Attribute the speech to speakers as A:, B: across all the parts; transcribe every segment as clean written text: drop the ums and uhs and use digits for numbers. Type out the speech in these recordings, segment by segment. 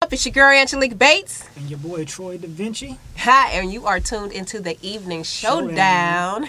A: It's your girl Angelique Bates.
B: And your boy Troy Davinci.
A: Hi, and you are tuned into the evening showdown.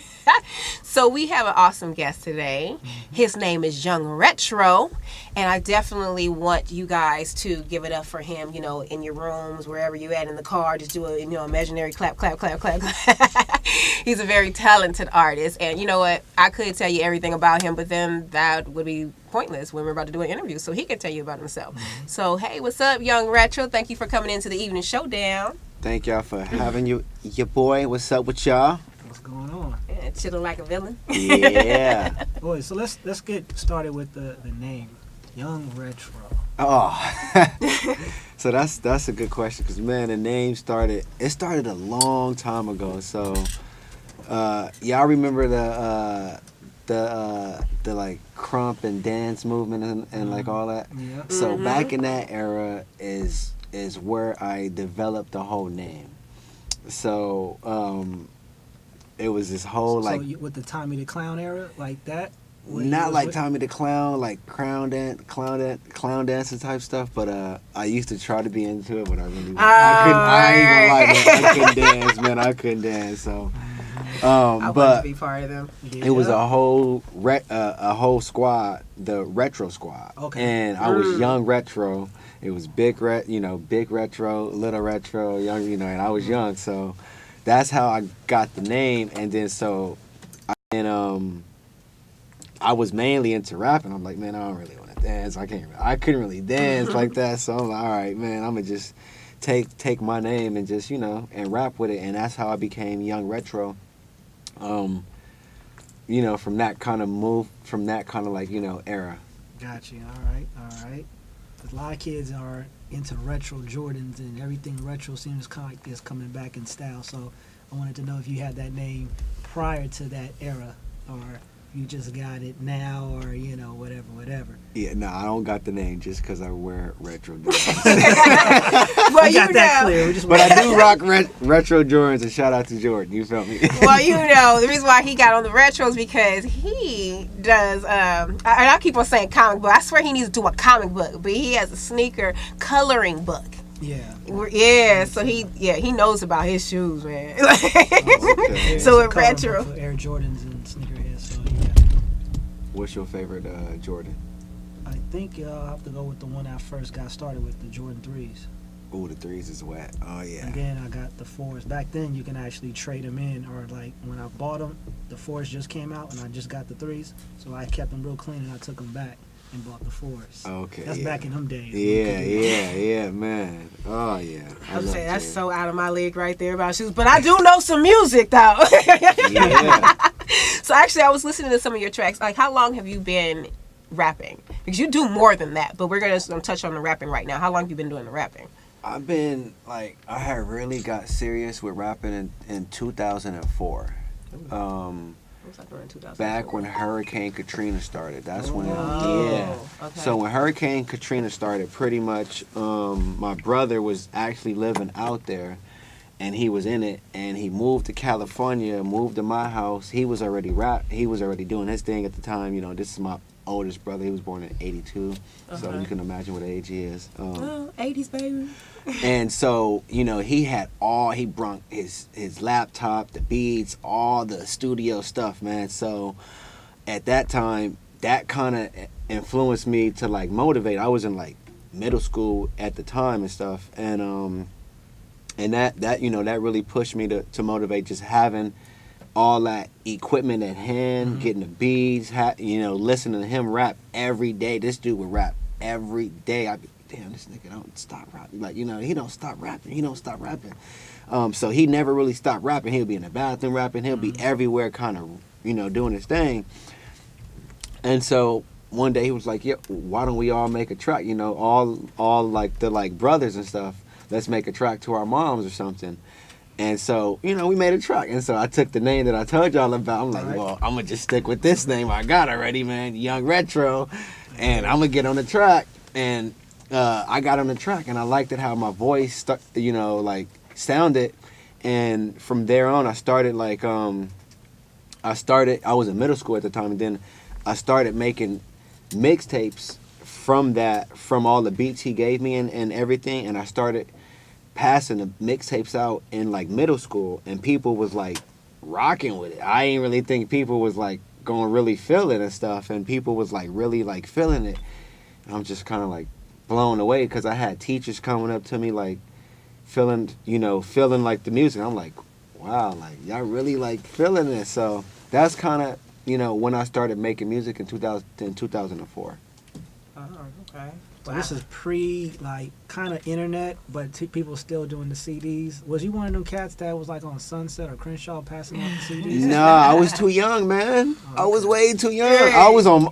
A: So we have an awesome guest today. His name is Young Retro, and I definitely want you guys to give it up for him, you know, in your rooms, wherever you at, in the car, just do a, imaginary clap, clap, clap, clap, clap. He's a very talented artist, and you know what? I could tell you everything about him, but then that would be pointless when we're about to do an interview, so he can tell you about himself. So, hey, what's up, Young Retro? Thank you for coming into the evening showdown.
C: Thank y'all for having your boy. What's up with y'all?
B: What's going on?
A: Yeah, chilling like a villain.
C: Yeah.
B: Boy, so let's get started with the name, Young Retro.
C: Oh. So that's a good question, because man, the name started a long time ago. So y'all remember the like crump and dance movement and like all that?
B: Yeah.
C: So back in that era is where I developed the whole name. So it was this whole
B: So with the Tommy the Clown era, like that?
C: Not like Tommy the Clown, like clown dancer type stuff, but I used to try to be into it, but I really I ain't gonna lie, man, I couldn't dance, man. I couldn't dance, so
A: I wanted to be part of them.
C: Yeah. It was a whole squad, the Retro Squad.
B: Okay.
C: And I was Young Retro. It was big retro, little retro, young, and I was young, so that's how I got the name. And then I was mainly into rapping. I'm like, man, I don't really want to dance. I couldn't really dance like that. So I'm like, all right, man, I'm gonna just take my name and just and rap with it. And that's how I became Young Retro. From that kind of era.
B: Gotcha. All right. A lot of kids are into retro Jordans, and everything retro seems kind of like it's coming back in style. So I wanted to know if you had that name prior to that era, or you just got it now, or whatever.
C: Yeah, no, I don't got the name just because I wear retro Jordans.
A: Well,
B: got that clear.
C: But I do rock retro Jordans, and shout out to Jordan. You feel me?
A: Well, the reason why he got on the retros because he does. I keep on saying comic book. I swear he needs to do a comic book, but he has a sneaker coloring book.
B: Yeah.
A: Yeah. So he knows about his shoes, man.
C: Okay.
A: So it's retro.
B: For Air Jordans and sneakerheads. So yeah.
C: What's your favorite Jordan?
B: I think I'll have to go with the one I first got started with, the Jordan 3s.
C: Ooh, the 3s is wet. Oh, yeah.
B: And then I got the 4s. Back then, you can actually trade them in, or like when I bought them, the 4s just came out, and I just got the 3s. So I kept them real clean, and I took them back and bought the 4s.
C: Okay.
B: That's back in them days.
C: Yeah, man. Oh, yeah.
A: I was saying that's so out of my league right there about shoes, but I do know some music though.
C: Yeah.
A: So actually, I was listening to some of your tracks. Like, how long have you been rapping? Because you do more than that, but we're gonna touch on the rapping right now. How long have you been doing the rapping?
C: I've been, I had really got serious with rapping in 2004.
A: What was I doing in 2004?
C: Back when Hurricane Katrina started. That's when,
A: Okay.
C: So when Hurricane Katrina started, pretty much, my brother was actually living out there, and he was in it, and he moved to California, moved to my house. He was already doing his thing at the time. This is my oldest brother. He was born in 82, so you can imagine what age he is.
A: 80s, baby.
C: And so, he brought his laptop, the beats, all the studio stuff, man. So at that time, that kind of influenced me to motivate. I was in middle school at the time and stuff. And that really pushed me to motivate, just having all that equipment at hand, getting the beats, listening to him rap every day. This dude would rap every day. I'd be, damn, this nigga don't stop rapping. He don't stop rapping. So he never really stopped rapping. He'll be in the bathroom rapping. He'll be everywhere kind of, doing his thing. And so one day he was like, yeah, why don't we all make a track? All the brothers and stuff. Let's make a track to our moms or something. And so, we made a track. And so I took the name that I told y'all about. I'm like, well, I'm going to just stick with this name I got already, man, Young Retro. And I'm going to get on the track. And I got on the track, and I liked it how my voice, sounded. And from there on, I started, I was in middle school at the time, and then I started making mixtapes from all the beats he gave me and everything, and I started passing the mixtapes out in like middle school, and people was like rocking with it. I ain't really think people was like going to really feel it and stuff, and people was like really like feeling it. And I'm just kind of like blown away because I had teachers coming up to me like feeling like the music. I'm like, wow, like y'all really like feeling this. So that's kind of when I started making music in 2004.
A: Oh, okay.
B: So this is pre, like, kind of internet, but people still doing the CDs. Was you one of them cats that was, like, on Sunset or Crenshaw passing out the CDs?
C: Nah, I was too young, man.
B: Oh,
C: I was
B: okay.
C: way too young. I was on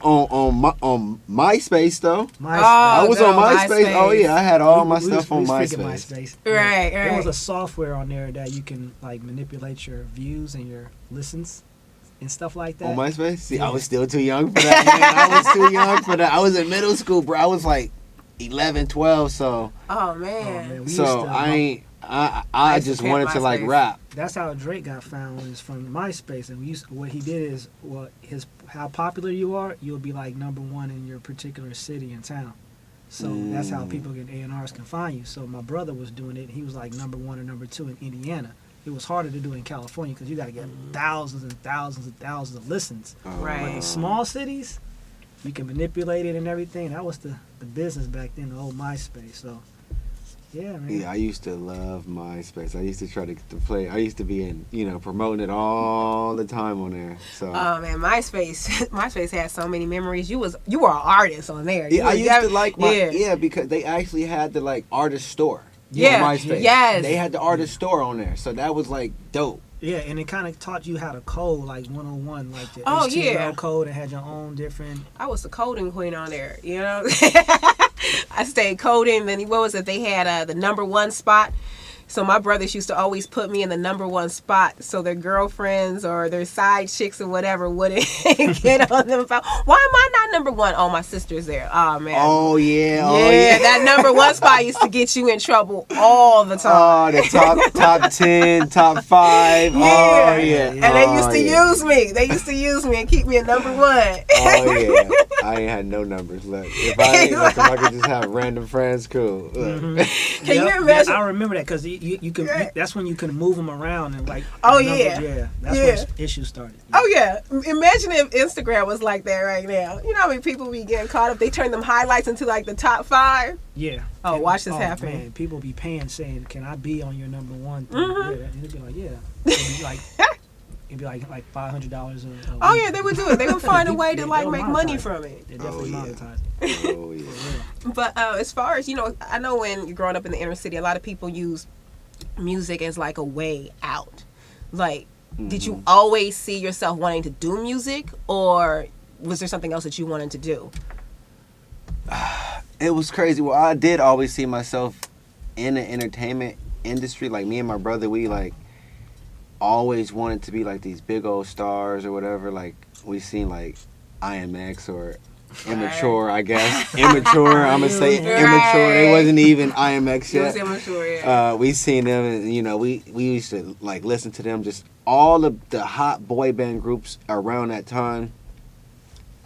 C: MySpace, though.
B: MySpace.
C: I was on MySpace.
A: MySpace.
C: Oh, yeah, I had all my
B: We
C: stuff on
B: was freaking
C: MySpace.
A: Right.
B: There was a software on there that you can, like, manipulate your views and your listens and stuff like that.
C: On MySpace? See,
B: Yeah.
C: I was still too young for that, man. I was too young for that. I was in middle school, bro. I was, like, 11, 12, so...
A: Oh, man.
B: We
C: So,
B: used to,
C: I just wanted to, like,
A: MySpace.
C: rap.
B: That's how Drake got found, was from MySpace. And what he did is, how popular you are, you'll be like #1 in your particular city and town. So that's how people A&Rs can find you. So my brother was doing it. He was like #1 or #2 in Indiana. It was harder to do in California because you got to get thousands and thousands and thousands of listens.
A: Right.
B: But in small cities, you can manipulate it and everything. That was the business back then, the old MySpace. So, yeah, man.
C: Yeah, I used to love MySpace. I used to try to get to play. I used to be promoting it all the time on there. So.
A: Oh man, MySpace had so many memories. You were an artist on there.
C: Yeah, I used to like because they actually had the like artist store.
A: Yeah,
C: on MySpace.
A: yes.
C: They had the artist store on there, so that was like dope.
B: Yeah, and it kind of taught you how to code, like 101, like the
A: Oh,
B: HTML
A: yeah.
B: code, and had your own different.
A: I was the coding queen on there. I stayed coding. Then what was it? They had the #1 spot. So my brothers used to always put me in the #1 spot, so their girlfriends or their side chicks or whatever wouldn't get on them about, why am I not #1? Oh, my sister's there. Oh man.
C: Oh yeah.
A: Yeah, that #1 spot used to get you in trouble all the time.
C: Oh, the top 10, top 5.
A: Yeah.
C: Oh yeah.
A: And they used to use me. They used to use me and keep me at #1.
C: Oh yeah. I ain't had no numbers. Look, if I could just have random friends, cool. Look.
A: Can you imagine?
B: Yeah, I remember that because you can.
A: Right.
B: That's when you can move them around and like.
A: Oh,
B: numbers,
A: yeah.
B: That's
A: Yeah.
B: when issues started.
A: Oh yeah, imagine if Instagram was like that right now. You know how many people be getting caught up? They turn them highlights into like the top 5.
B: Yeah.
A: Oh, watch this happen.
B: Man, people be paying saying, "Can I be on your #1 thing?"
A: Mhm.
B: Yeah, and it'd be like, yeah. It'd be like $500 a
A: Oh
B: week.
A: yeah, they would do it. They would find a way to like
B: They'll
A: make
B: monetize
A: money
B: it.
A: from it.
B: They definitely
C: Oh, yeah.
B: monetize it.
C: Oh yeah.
B: For real.
A: But as far as I know when you're growing up in the inner city, a lot of people use music as like a way out. Like, did you always see yourself wanting to do music, or was there something else that you wanted to do?
C: It was crazy. Well, I did always see myself in the entertainment industry. Like me and my brother, we like always wanted to be like these big old stars or whatever. Like we seen like IMX or Immature, I guess. Immature, I'm gonna say Immature. They wasn't even IMX
A: It was
C: yet.
A: immature, yeah.
C: We seen them, and we used to like listen to them. Just all of the hot boy band groups around that time.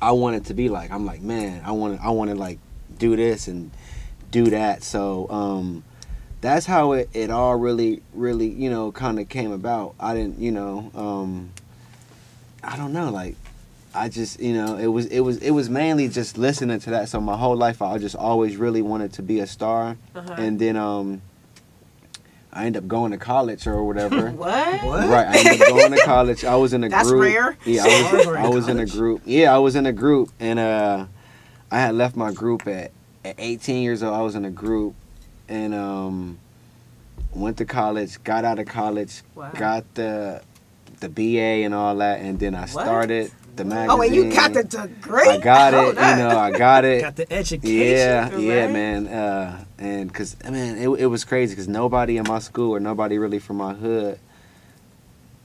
C: I wanted to be like. I'm like, man, I want to like do this and do that. So that's how it all really kind of came about. I didn't I don't know, like I just it was mainly just listening to that. So my whole life I just always really wanted to be a star. And then I ended up going to college or whatever.
A: What?
C: Right, I ended up going to college. I was in a
A: That's
C: group.
A: rare.
C: Yeah, I was in a group. Yeah, I was in a group, and I had left my group at 18 years old. I was in a group, and went to college. Got out of college.
A: Wow.
C: Got the BA and all that, and then I started the magazine.
A: Oh, and you got the degree?
C: I got
A: Oh,
C: it.
A: that.
C: I got it.
B: Got the education.
C: Yeah,
A: right?
C: man. And because, man, it was crazy because nobody in my school or nobody really from my hood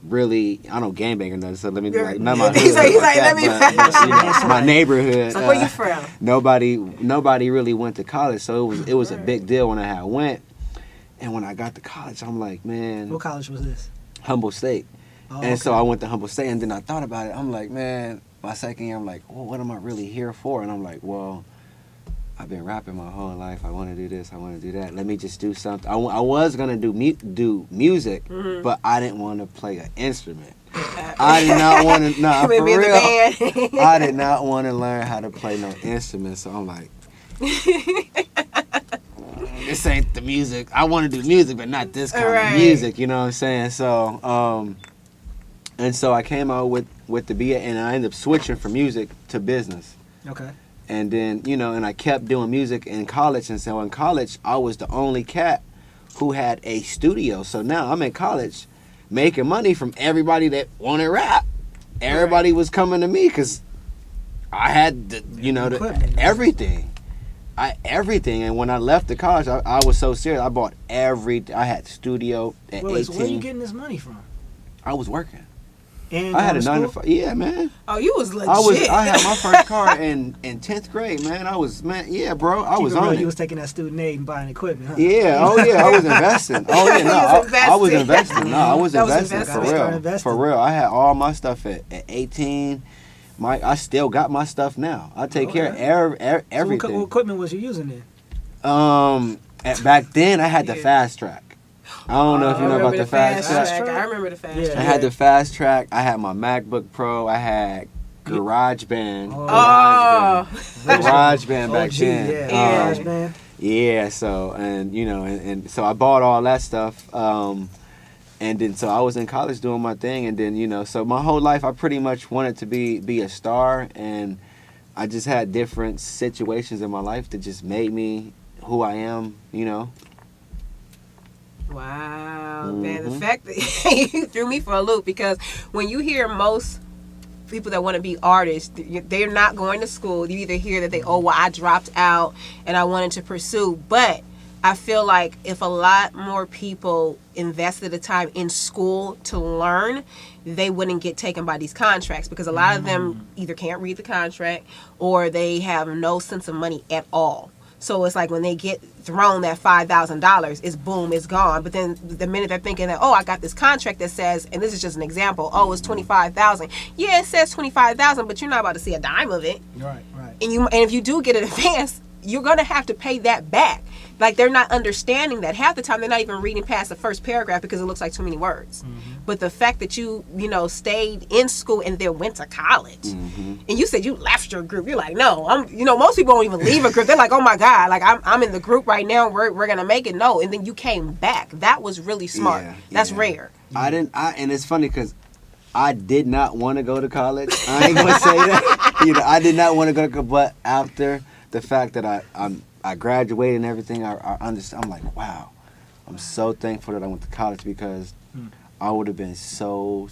C: really, I don't gangbang or nothing, so let me be like, not my hood.
A: He's like,
C: that,
A: let me-
C: but, my neighborhood.
A: Like, where you from?
C: Nobody really went to college, so it was a big deal when I had went. And when I got to college, I'm like, man.
B: What college was this?
C: Humboldt State.
B: Oh,
C: And so I went to Humboldt State, and then I thought about it. I'm like, man, my second year, I'm like, well, what am I really here for? And I'm like, well, I've been rapping my whole life. I want to do this. I want to do that. Let me just do something. I was gonna do music, but I didn't want to play an instrument. I did not want to. Nah, for real. I did not want to learn how to play no instrument. So I'm like, this ain't the music. I want to do music, but not this kind of music. You know what I'm saying? So, and so I came out with the BA, and I ended up switching from music to business.
B: Okay.
C: And then, you know, and I kept doing music in college. And so in college, I was the only cat who had a studio. So now I'm in college making money from everybody that wanted rap. Everybody was coming to me because I had, everything. Everything. And when I left the college, I was so serious. I bought I had studio at 18.
B: So where are you getting this money from?
C: I was working.
B: And
C: I had a 9 to 5. Yeah, man.
A: Oh, you was legit.
C: I had my first car in 10th grade, man. I was on it.
B: You was taking that student aid and buying equipment, huh?
C: Yeah, I was investing. Oh yeah, no, I was investing. No, I was investing for real. For real. I had all my stuff at 18. I still got my stuff now. I take care of everything.
B: So what equipment was you using then?
C: Back then I had the Fast Track. I don't know if you know about the Fast Track.
A: I remember the Fast Track.
C: I had the Fast Track. I had my MacBook Pro. I had GarageBand. GarageBand back then.
B: Yeah, GarageBand.
C: Yeah, so and so I bought all that stuff. And then so I was in college doing my thing, and then so my whole life I pretty much wanted to be a star, and I just had different situations in my life that just made me who I am.
A: Wow, man, the fact that you threw me for a loop, because when you hear most people that want to be artists, they're not going to school. You either hear that I dropped out and I wanted to pursue, but I feel like if a lot more people invested the time in school to learn, they wouldn't get taken by these contracts, because a lot of them either can't read the contract or they have no sense of money at all. So it's like when they get thrown that $5,000, it's boom, it's gone. But then the minute they're thinking that, I got this contract that says, and this is just an example, it's $25,000. Yeah, it says $25,000, but you're not about to see a dime of it.
B: Right.
A: And if you do get an advance, you're gonna have to pay that back. Like, they're not understanding that. Half the time they're not even reading past the first paragraph because it looks like too many words. But the fact that you stayed in school and then went to college, and you said you left your group, you're like, no, most people don't even leave a group. They're like, oh my God, like I'm in the group right now, we're gonna make it. No, and then you came back. That was really smart. That's rare.
C: And it's funny because I did not want to go to college. I ain't gonna say that. I did not want to go, but after the fact that I graduated and everything, I understand. I'm like, wow, I'm so thankful that I went to college, because I would have been so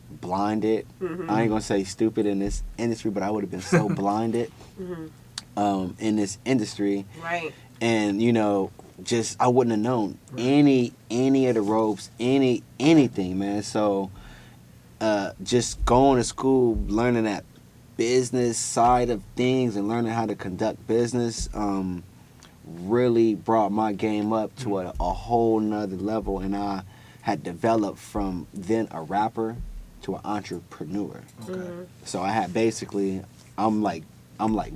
C: blinded. I ain't gonna say stupid in this industry, but I would have been so blinded in this industry.
A: Right.
C: And just I wouldn't have known any of the ropes, anything, man. So just going to school, learning that business side of things and learning how to conduct business really brought my game up to a whole nother level, and I had developed from then a rapper to an entrepreneur. So I had basically I'm like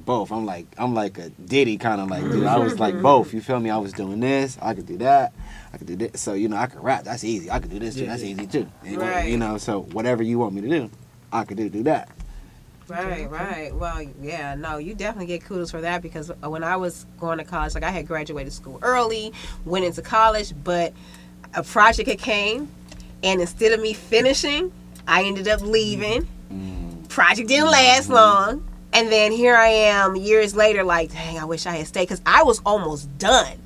C: both. I'm like a Diddy kind of like dude. I was like both. You feel me? I was doing this. I could do that. I could do this. So I could rap. That's easy. I could do this too. That's easy too.
A: Right.
C: So whatever you want me to do, I could do that.
A: Right. Well, yeah, no, you definitely get kudos for that, because when I was going to college, like I had graduated school early, went into college, but a project had came, and instead of me finishing, I ended up leaving. Project didn't last long, and then here I am years later, like, dang, I wish I had stayed, because I was almost done.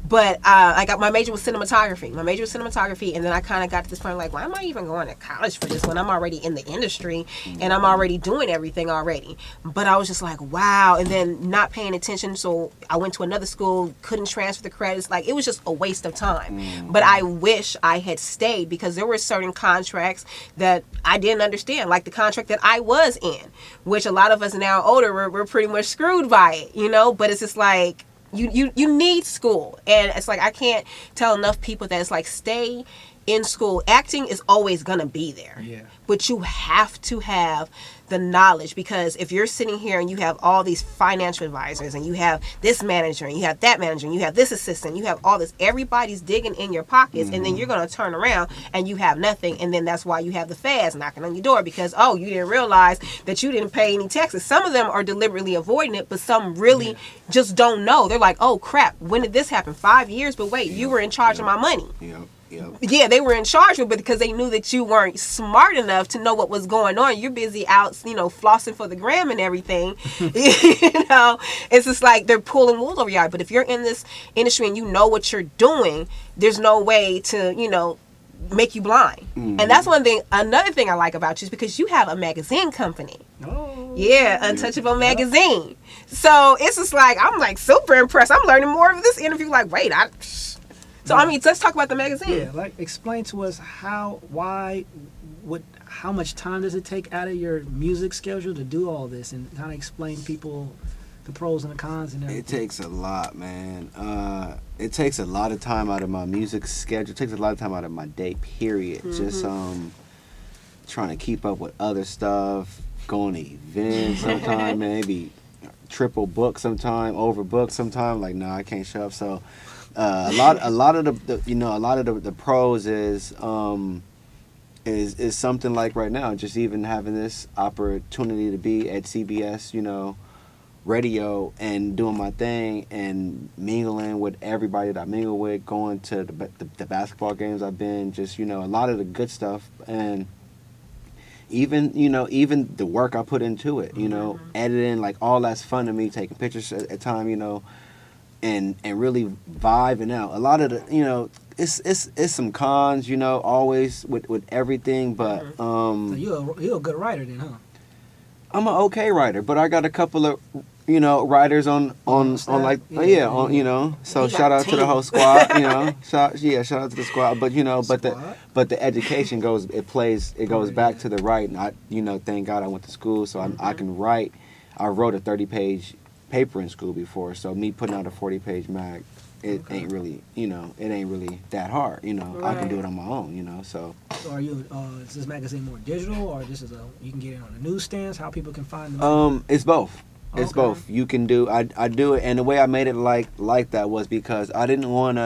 A: But my major was cinematography. And then I kind of got to this point, like, why am I even going to college for this when I'm already in the industry and I'm already doing everything already? But I was just like, wow. And then not paying attention. So I went to another school, couldn't transfer the credits. Like, it was just a waste of time. But I wish I had stayed, because there were certain contracts that I didn't understand, like the contract that I was in, which a lot of us now older, we're pretty much screwed by it, But it's just like, You need school, and it's like I can't tell enough people that it's like, stay in school. Acting is always gonna be there, but you have to have the knowledge, because if you're sitting here and you have all these financial advisors and you have this manager and you have that manager and you have this assistant, you have all this, everybody's digging in your pockets, and then you're going to turn around and you have nothing, and then that's why you have the feds knocking on your door, because you didn't realize that you didn't pay any taxes. Some of them are deliberately avoiding it, but some really just don't know. They're like, oh crap, when did this happen? 5 years, but wait, you were in charge of my money. Yeah, they were in charge of it because they knew that you weren't smart enough to know what was going on. You're busy out, flossing for the gram and everything. It's just like they're pulling wool over your eye. But if you're in this industry and you know what you're doing, there's no way to, make you blind. And that's another thing I like about you is because you have a magazine company.
B: Oh.
A: Yeah, Untouchable magazine. So it's just like, I'm like super impressed. I'm learning more of this interview. Like, wait, So, let's talk about the magazine.
B: Yeah, like, explain to us how much time does it take out of your music schedule to do all this, and kind of explain people the pros and the cons and everything.
C: It takes a lot, man. It takes a lot of time out of my music schedule. It takes a lot of time out of my day, period. Just trying to keep up with other stuff, going to events sometime, maybe triple book sometime, overbook sometime. Like, no, I can't show up. So a lot of the pros is something like right now, just even having this opportunity to be at CBS, radio and doing my thing and mingling with everybody that I mingle with, going to the basketball games I've been, just, a lot of the good stuff, and even the work I put into it, editing, like, all that's fun to me, taking pictures at time, and really vibing out. A lot of the, it's some cons, always with everything, but
B: so you're a good writer then, huh?
C: I'm an okay writer, but I got a couple of writers on like so shout out to the whole squad, shout out to the squad, but the education goes back to the writing. I thank God I went to school so I can write. I wrote a 30-page paper in school before, so me putting out a 40-page mag, it ain't really that hard, I can do it on my own, so.
B: So are you is this magazine more digital, or this is you can get it on the newsstands? How people can find them?
C: It's both. It's both. You can do. I do it, and the way I made it like that was because I didn't want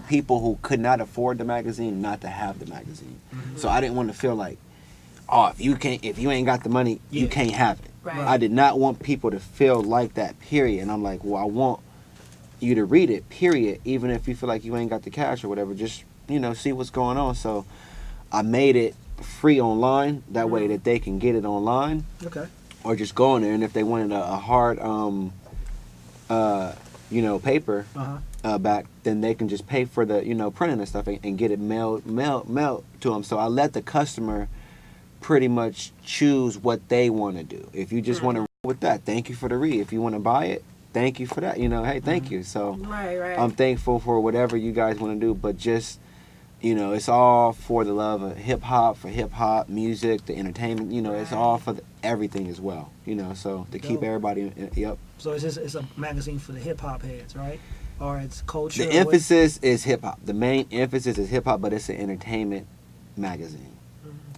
C: people who could not afford the magazine not to have the magazine. So I didn't want to feel like, if you ain't got the money, you can't have it.
A: Right.
C: I did not want people to feel like that, period. And I'm like, well, I want you to read it, period. Even if you feel like you ain't got the cash or whatever, just see what's going on. So I made it free online, that way that they can get it online.
B: Okay.
C: Or just go in there, and if they wanted a hard paper back, then they can just pay for the printing and stuff and get it mailed to them. So I let the customer pretty much choose what they want to do. If you just want to read with that, thank you for the read. If you want to buy it, thank you for that. Hey, thank you. So
A: right.
C: I'm thankful for whatever you guys want to do, but just it's all for the love of hip hop music, the entertainment. It's all for everything as well. So to keep everybody. Yep.
B: So it's a magazine for the hip hop heads, right? Or it's culture.
C: The emphasis is hip hop. The main emphasis is hip hop, but it's an entertainment magazine.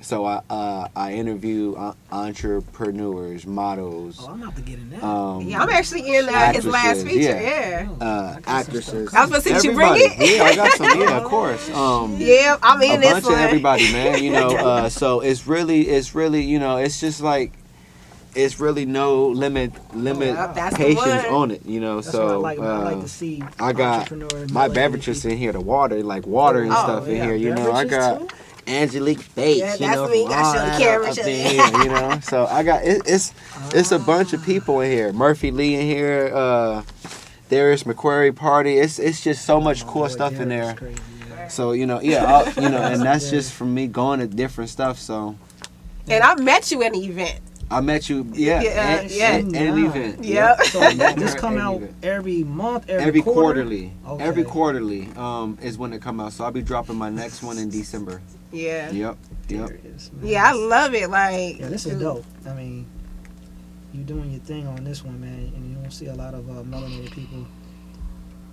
C: So I interview entrepreneurs, models.
B: Oh, I'm about to get in that.
A: I'm actually in his last feature. Yeah.
C: Actresses.
A: I was supposed to say, you bring it?
C: Yeah, I got some. Yeah, of course.
A: Yeah, I'm in this one.
C: A bunch of everybody, man. So it's really, it's just like, it's really no limitations on it,
B: That's
C: so
B: what I like to see.
C: I got my beverages in here, the water, like water and stuff in here. I got Angelique Bates,
A: that's me. I show the camera.
C: Up in here, So I got it's a bunch of people in here. Murphy Lee in here, Darius McQuarrie party. It's just so much cool stuff in there.
B: Crazy,
C: So and that's just from me going to different stuff. So.
A: And I met you at an event.
C: I met you, at an event.
A: Yeah.
B: So this come out every month, every
C: quarterly.
B: Okay.
C: Every quarterly is when it come out. So I'll be dropping my next one in December.
A: Yeah.
C: Yep.
A: Yeah, I love it. Like,
B: this is dope. I mean, you doing your thing on this one, man, and you don't see a lot of melanated people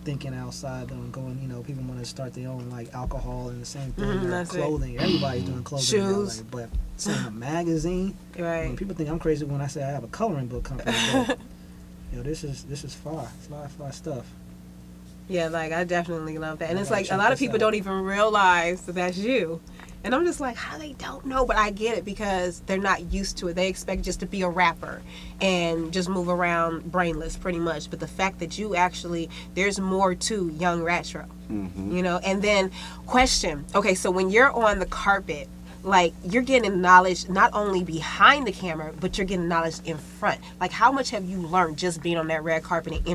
B: thinking outside though and going, people want to start their own like alcohol and the same thing, or
A: that's
B: clothing. Everybody's doing clothing.
A: Shoes.
B: Now, but saying a magazine,
A: Right.
B: people think I'm crazy when I say I have a coloring book company. But, this is far. It's a lot of far stuff.
A: Yeah, like I definitely love that. And
B: I
A: it's
B: gotta
A: like a
B: check
A: lot of
B: this
A: people
B: out.
A: don't even realize that that's you. And I'm just like, how they don't know? But I get it because they're not used to it. They expect just to be a rapper and just move around brainless pretty much. But the fact that you actually, there's more to Young Retro, And then question, okay, so when you're on the carpet, like you're getting knowledge not only behind the camera, but you're getting knowledge in front. Like how much have you learned just being on that red carpet and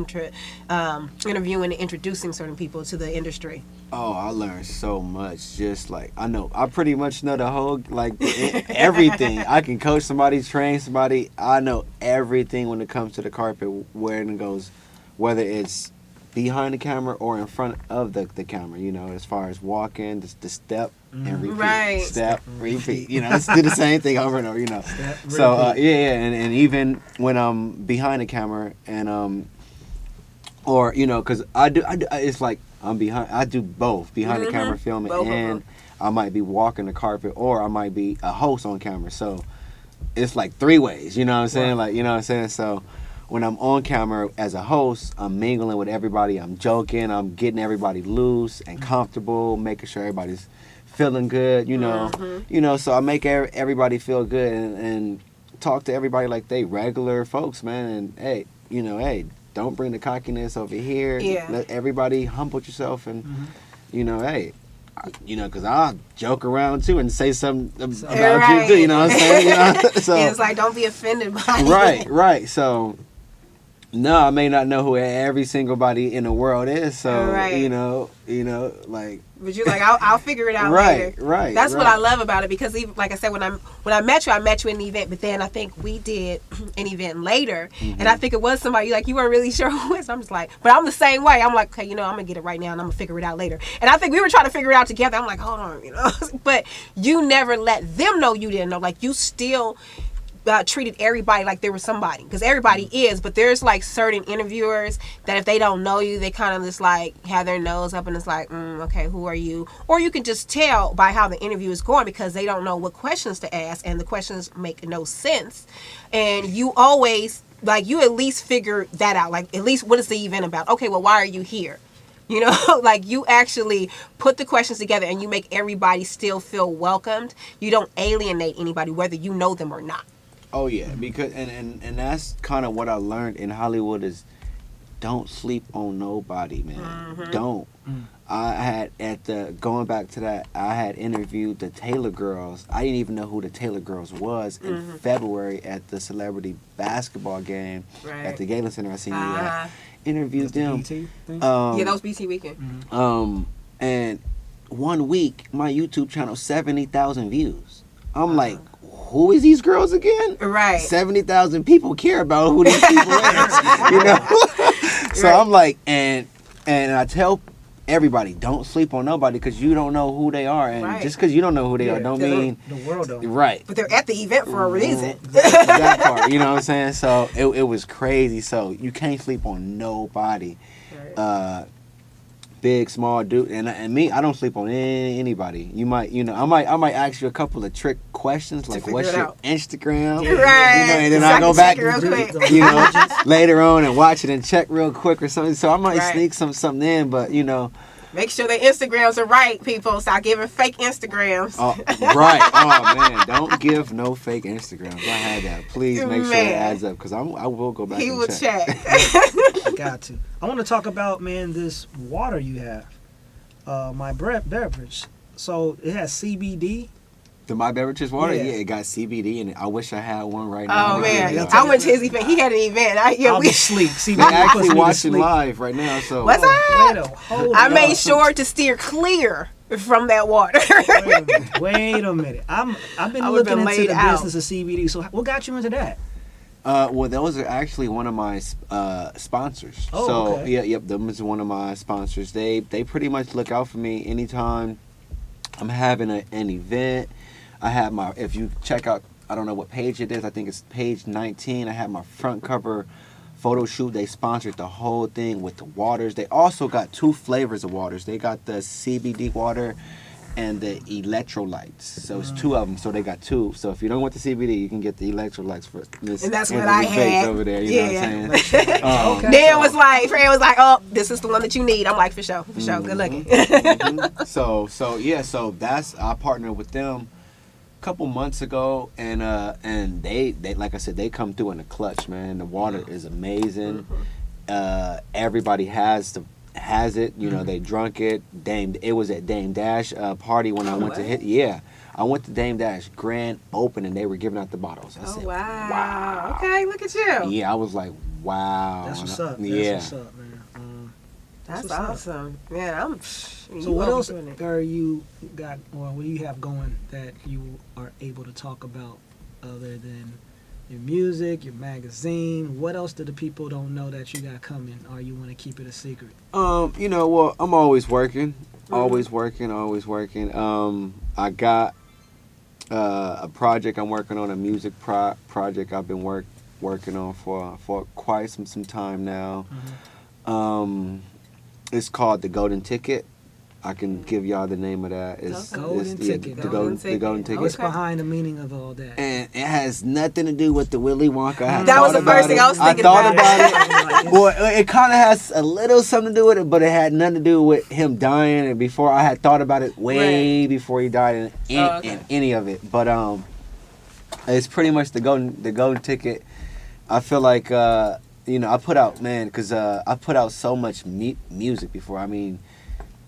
A: interviewing and introducing certain people to the industry?
C: Oh, I learned so much. Just like I pretty much know the whole everything. I can coach somebody, train somebody. I know everything when it comes to the carpet, where it goes, whether it's behind the camera or in front of the camera. As far as walking, the step and repeat,
A: Right.
C: step, repeat. Let's do the same thing over and over.
B: Step,
C: So
B: repeat.
C: and even when I'm behind the camera and or because I do it's like I'm behind. I do both behind the camera filming
A: Both of
C: and
A: them.
C: I might be walking the carpet or I might be a host on camera. So it's like three ways. You know what I'm saying?
B: Right.
C: Like what I'm saying. So when I'm on camera as a host, I'm mingling with everybody. I'm joking. I'm getting everybody loose and comfortable, making sure everybody's feeling good. So I make everybody feel good and talk to everybody like they regular folks, man. And hey, don't bring the cockiness over here.
A: Yeah.
C: Let everybody humble yourself and hey. Because I'll joke around too and say something about
A: Right.
C: you too. You know what I'm saying? So
A: It's like don't be offended by it.
C: right. So no, I may not know who every single body in the world is. So
A: Right.
C: like.
A: But you're like, I'll figure it out later.
C: Right.
A: That's what I love about it because even like I said, when I met you in the event, but then I think we did an event later, and I think it was somebody like you weren't really sure who it was. I'm just like, but I'm the same way. I'm like, okay, I'm gonna get it right now, and I'm gonna figure it out later. And I think we were trying to figure it out together. I'm like, hold on, but you never let them know you didn't know. Like you still. Treated everybody like they were somebody because everybody is, but there's like certain interviewers that if they don't know you, they kind of just like have their nose up and it's like, okay, who are you? Or you can just tell by how the interview is going because they don't know what questions to ask and the questions make no sense. And you always like you at least figure that out. Like at least what is the event about? Okay, well, why are you here? Like you actually put the questions together and you make everybody still feel welcomed. You don't alienate anybody, whether you know them or not.
C: Oh yeah, because and that's kind of what I learned in Hollywood is don't sleep on nobody, man. Don't. I had going back to that, I had interviewed the Taylor girls. I didn't even know who the Taylor girls was in February at the celebrity basketball game at the Galen Center I seen you at. Interviewed them.
B: BT thing?
A: Yeah, that was BT weekend.
C: And 1 week my YouTube channel 70,000 views. I'm like, who is these girls again?
A: Right.
C: 70,000 people care about who these people is, So I'm like, and I tell everybody, don't sleep on nobody because you don't know who they are, and just because you don't know who they are, don't mean
B: the world don't.
C: right.
A: But they're at the event for a reason.
C: That part, you know what I'm saying? So it was crazy. So you can't sleep on nobody.
A: Right.
C: Big, small, dude, and me, I don't sleep on anybody. You might, I might ask you a couple of trick questions like, what's your Instagram?
A: Right.
C: And then
A: So
C: I go back,
A: check it real quick.
C: later on and watch it and check real quick or something. So I might
A: Right.
C: sneak something in, but
A: Make sure their Instagrams are right, people. Stop giving fake Instagrams.
C: Oh, right. Oh man, don't give no fake Instagrams. I had that. Please make sure it adds up because I will go back.
A: He
C: and
A: will check.
B: Got to. I want to talk about, man, this water you have. My beverage. So it has CBD.
C: The My Beverages water,
B: Yeah.
C: it got CBD in it. I wish I had one right now.
A: Oh man,
B: Yeah.
A: I went to his event. He had an event.
B: I'll be asleep. CBD
C: They actually
B: puts me to
C: watching
B: sleep.
C: live right now. So
A: What's up?
B: Hold
A: I
B: on.
A: made sure to steer clear from that water.
B: Wait a minute. I've been
A: I would've
B: looking
A: been
B: into
A: laid
B: the
A: out.
B: business of CBD. So what got you into that?
C: Well, those are actually one of my sponsors.
B: Oh,
C: so
B: okay.
C: yep, them is one of my sponsors. They pretty much look out for me anytime I'm having an event. I have if you check out, I don't know what page it is. I think it's page 19. I have my front cover photo shoot. They sponsored the whole thing with the waters. They also got 2 flavors of waters. They got the CBD water and the electrolytes. So it's 2 of them. So they got 2. So if you don't want the CBD, you can get the electrolytes for this.
A: And that's what I had
C: over there. You know what I'm saying?
A: Okay. Fred was like, oh, this is the one that you need. I'm like, for sure. Good looking.
C: So that's, I partnered with them a couple months ago, and they like I said, they come through in the clutch, man. The water is amazing. Everybody has it, you know. They drunk it. It was at Dame Dash party when I went to hit. Yeah, I went to Dame Dash grand opening. They were giving out the bottles. I said,
A: wow. Okay, look at you.
C: Yeah, I was like, wow.
B: That's what's up. That's what's up, man.
A: That's awesome. Yeah,
B: so what else are you got, or what do you have going that you are able to talk about other than your music, your magazine? What else do the people don't know that you got coming, or you want to keep it a secret?
C: You know, well, I'm always working. Always working. I got a project I'm working on, a music project I've been working on for quite some time now. It's called The Golden Ticket. I can give y'all the name of that. It's
B: Golden Ticket.
C: The Golden Ticket.
B: What's behind the meaning of all that?
C: And it has nothing to do with the Willy Wonka.
A: That was the first thing I was thinking
C: about it. Well, it kind of has a little something to do with it, but it had nothing to do with him dying. And before, I had thought about it way before he died in any of it. But it's pretty much the golden ticket. I feel like you know, I put out I put out so much music before. I mean,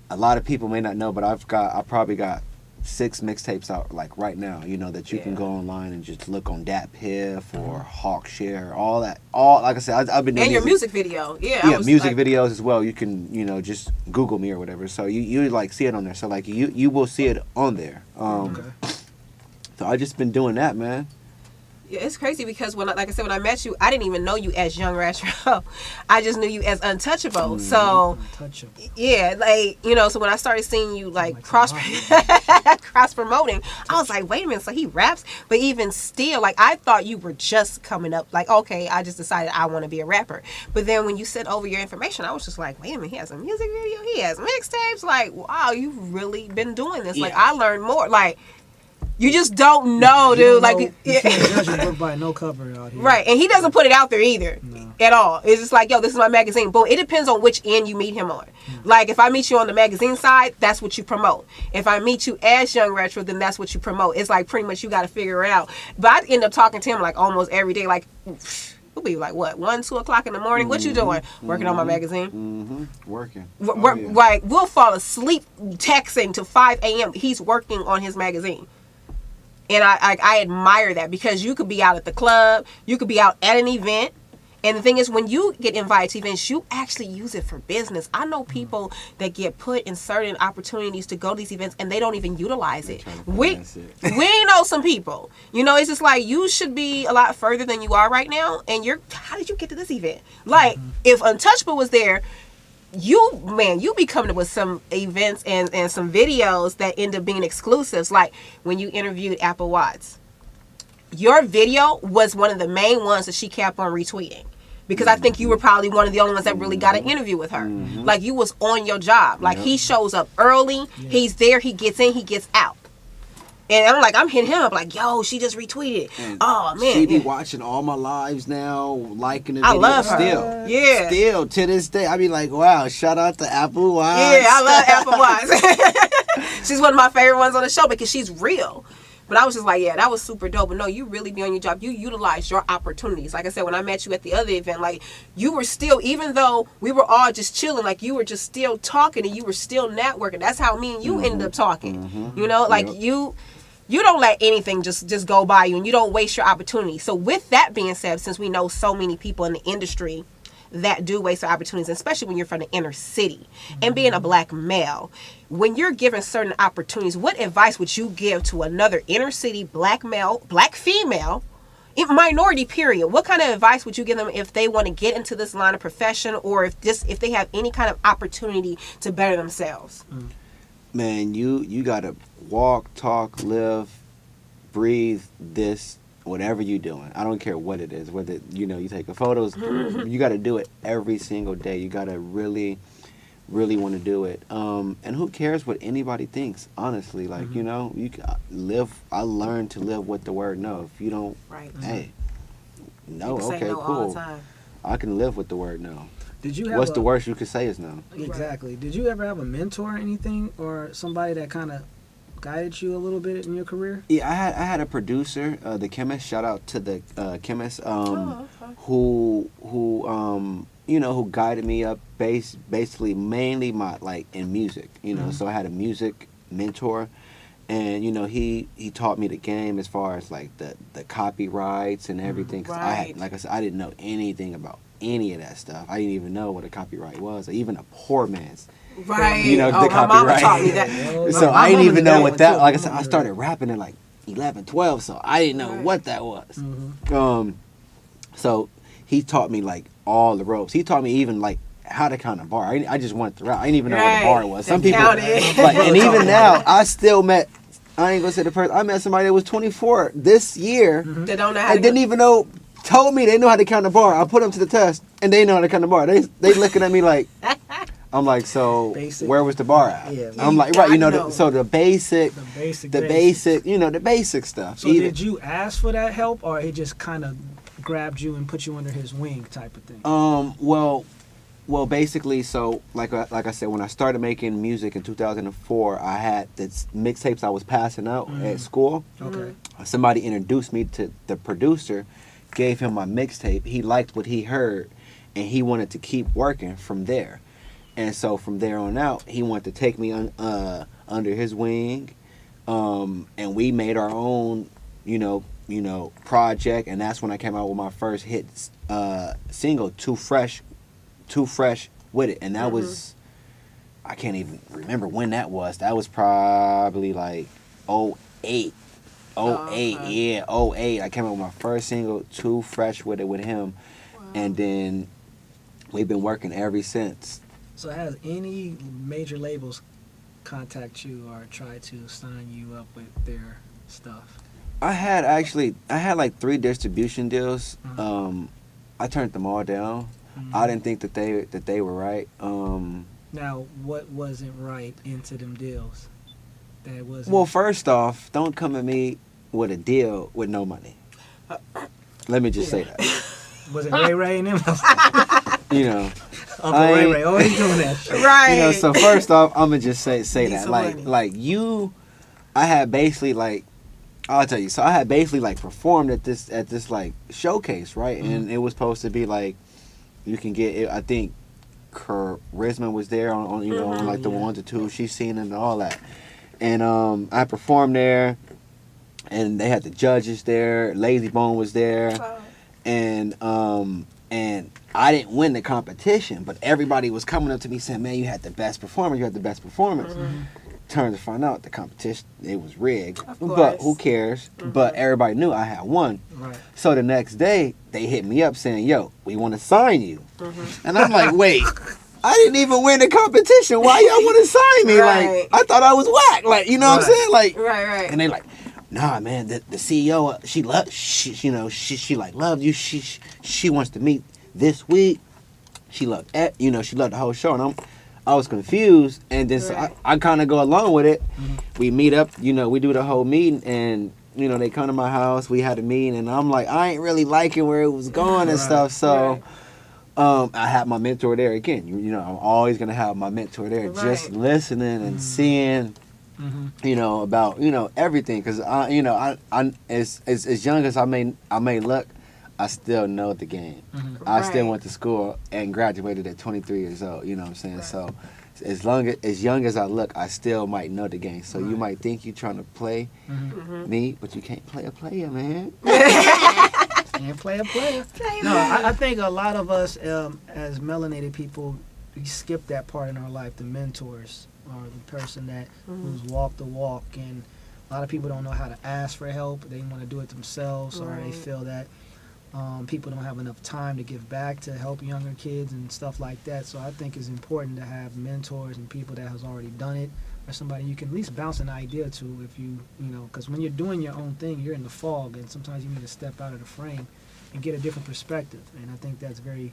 C: a lot of people may not know, but I probably got 6 mixtapes out like right now, you know, that you can go online and just look on DatPiff or Hawkshare, all that. Like I said, I've been doing.
A: And your music video,
C: music videos as well. You can, you know, just Google me or whatever. So you like see it on there. So like you will see it on there. So I just been doing that, man.
A: Yeah, it's crazy because like I said, when I met you, I didn't even know you as Young Retro. I just knew you as Untouchable. So, yeah, like, you know, so when I started seeing you like cross promoting, I was like, wait a minute, so he raps? But even still, like, I thought you were just coming up, like, okay, I just decided I want to be a rapper. But then when you sent over your information, I was just like, wait a minute, he has a music video, he has mixtapes. Like, wow, you've really been doing this. Yeah. Like, I learned more. Like, you just don't know, dude. Like,
B: you can't judge a book by no cover out here.
A: Right, and he doesn't put it out there either, at all. It's just like, yo, this is my magazine. Boom. It depends on which end you meet him on. Like, if I meet you on the magazine side, that's what you promote. If I meet you as Young Retro, then that's what you promote. It's like pretty much you got to figure it out. But I end up talking to him like almost every day. Like, we'll be like, what, 1, 2 o'clock in the morning? What you doing? Working on my magazine.
C: Working.
A: Like, we'll fall asleep texting to 5 a.m. He's working on his magazine. And I admire that, because you could be out at the club, you could be out at an event, and the thing is, when you get invited to events, you actually use it for business. I know people that get put in certain opportunities to go to these events, and they don't even utilize it. We know some people. You know, it's just like, you should be a lot further than you are right now, and how did you get to this event? Like, if Untouchable was there, you be coming up with some events and some videos that end up being exclusives. Like when you interviewed Apple Watts, your video was one of the main ones that she kept on retweeting, because I think you were probably one of the only ones that really got an interview with her. Like, you was on your job. Like, he shows up early, he's there, he gets in, he gets out. And I'm like, I'm hitting him up like, yo, she just retweeted. And oh, man.
C: She be watching all my lives now, liking the
A: video. I love her.
C: Still.
A: Yeah.
C: Still, to this day, I be like, wow, shout out to Apple Watts.
A: Yeah, I love Apple Watts. She's one of my favorite ones on the show because she's real. But I was just like, yeah, that was super dope. But no, you really be on your job. You utilize your opportunities. Like I said, when I met you at the other event, like, you were still, even though we were all just chilling, like, you were just still talking and you were still networking. That's how me and you ended up talking. You know, like, you don't let anything just go by you, and you don't waste your opportunity. So with that being said, since we know so many people in the industry that do waste their opportunities, especially when you're from the inner city and being a black male, when you're given certain opportunities, what advice would you give to another inner city black male, black female, minority period? What kind of advice would you give them if they want to get into this line of profession, or if they have any kind of opportunity to better themselves?
C: Man, you gotta walk, talk, live, breathe this whatever you're doing, I don't care what it is, whether you taking photos, you got to do it every single day. You got to really want to do it. And who cares what anybody thinks? Honestly, like you can live. I learned to live with the word no. If you don't, hey, no,
A: you can
C: okay,
A: say no
C: cool.
A: all the time.
C: I can live with the word no.
B: Did you have
C: What's the worst you could say is no?
B: Exactly. Did you ever have a mentor or anything, or somebody that kind of guided you a little bit in your career?
C: Yeah, I had a producer, the chemist. Shout out to the chemist,
A: Okay.
C: who who guided me up basically mainly in music. So I had a music mentor, and he taught me the game as far as like the copyrights and everything. Cause I said, I didn't know anything about any of that stuff. I didn't even know what a copyright was, or even a poor man's.
A: Right.
C: The
A: my mama
C: copyright.
A: taught me that.
C: So I didn't even know what that. Like I said, I
B: I
C: started rapping at like 11, 12, so I didn't know what that was. So he taught me like all the ropes. He taught me even like how to count a bar. I just went through. I didn't even know what a bar was. Some people, and even now, I still met. I ain't gonna say the person. I met somebody that was 24 this year.
A: They don't know how
C: and didn't even know. Told me they know how to count a bar. I put them to the test, and they know how to count a bar. They looking at me like. I'm like, so
B: basic.
C: Where was the bar at?
B: Yeah,
C: I'm like, right, so the basic, the basic stuff.
B: So did you ask for that help, or he just kind of grabbed you and put you under his wing type of thing?
C: Well, basically, so like I said, when I started making music in 2004, I had this mixtapes I was passing out at school.
B: Okay.
C: Somebody introduced me to the producer, gave him my mixtape. He liked what he heard, and he wanted to keep working from there. And so from there on out, he wanted to take me under his wing, and we made our own, project. And that's when I came out with my first hit single, Too Fresh with it. And that was, I can't even remember when that was. That was probably like 08. 08, yeah, 08. I came out with my first single, Too Fresh with it with him. Wow. And then we've been working ever since.
B: So has any major labels contact you or try to sign you up with their stuff?
C: I had like 3 distribution deals. I turned them all down. I didn't think that they were right.
B: Now, what wasn't right into them deals? That wasn't.
C: Well, first off, don't come at me with a deal with no money. Let me just say that.
B: Was it Ray Ray and them?
C: Uncle
B: Ray Ray always doing that shit.
A: Right.
C: So first off, I'm gonna just say
A: Need
C: that
A: some money.
C: I had basically I'll tell you. So I had basically performed at this like showcase, right? And it was supposed to be like you can get it. I think Charisma was there on on like the 1 to 2. She's seen it and all that. And I performed there, and they had the judges there. Lazy Bone was there, and I didn't win the competition, but everybody was coming up to me saying, "Man, you had the best performance. You had the best performance." Turned to find out the competition, it was rigged. But who cares? But everybody knew I had won.
B: Right.
C: So the next day, they hit me up saying, "Yo, we want to sign you." And I'm like, "Wait, I didn't even win the competition. Why y'all want to sign me?
A: Right.
C: Like, I thought I was whack. Like, you know what I'm saying? Like,
A: right.
C: And they like, nah, man, the CEO, she loved you. She wants to meet this week. She loved she loved the whole show. And I was confused, and then so I kind of go along with it. We meet up, we do the whole meeting, and they come to my house. We had a meeting, and I'm like, I ain't really liking where it was going and stuff. So I had my mentor there again. I'm always gonna have my mentor there, just listening and seeing, about everything. Because I as young as I may look, I still know the game. I still went to school and graduated at 23 years old. You know what I'm saying? So as young as I look, I still might know the game. So you might think you're trying to play me, but you can't play a player, man.
B: Can't play a player. No, I think a lot of us as melanated people, we skip that part in our life, the mentors or the person that who's walked the walk. And a lot of people don't know how to ask for help. They want to do it themselves, or they feel that people don't have enough time to give back to help younger kids and stuff like that. So I think it's important to have mentors and people that has already done it, or somebody you can at least bounce an idea to if you know, because when you're doing your own thing, you're in the fog, and sometimes you need to step out of the frame and get a different perspective. And I think that's very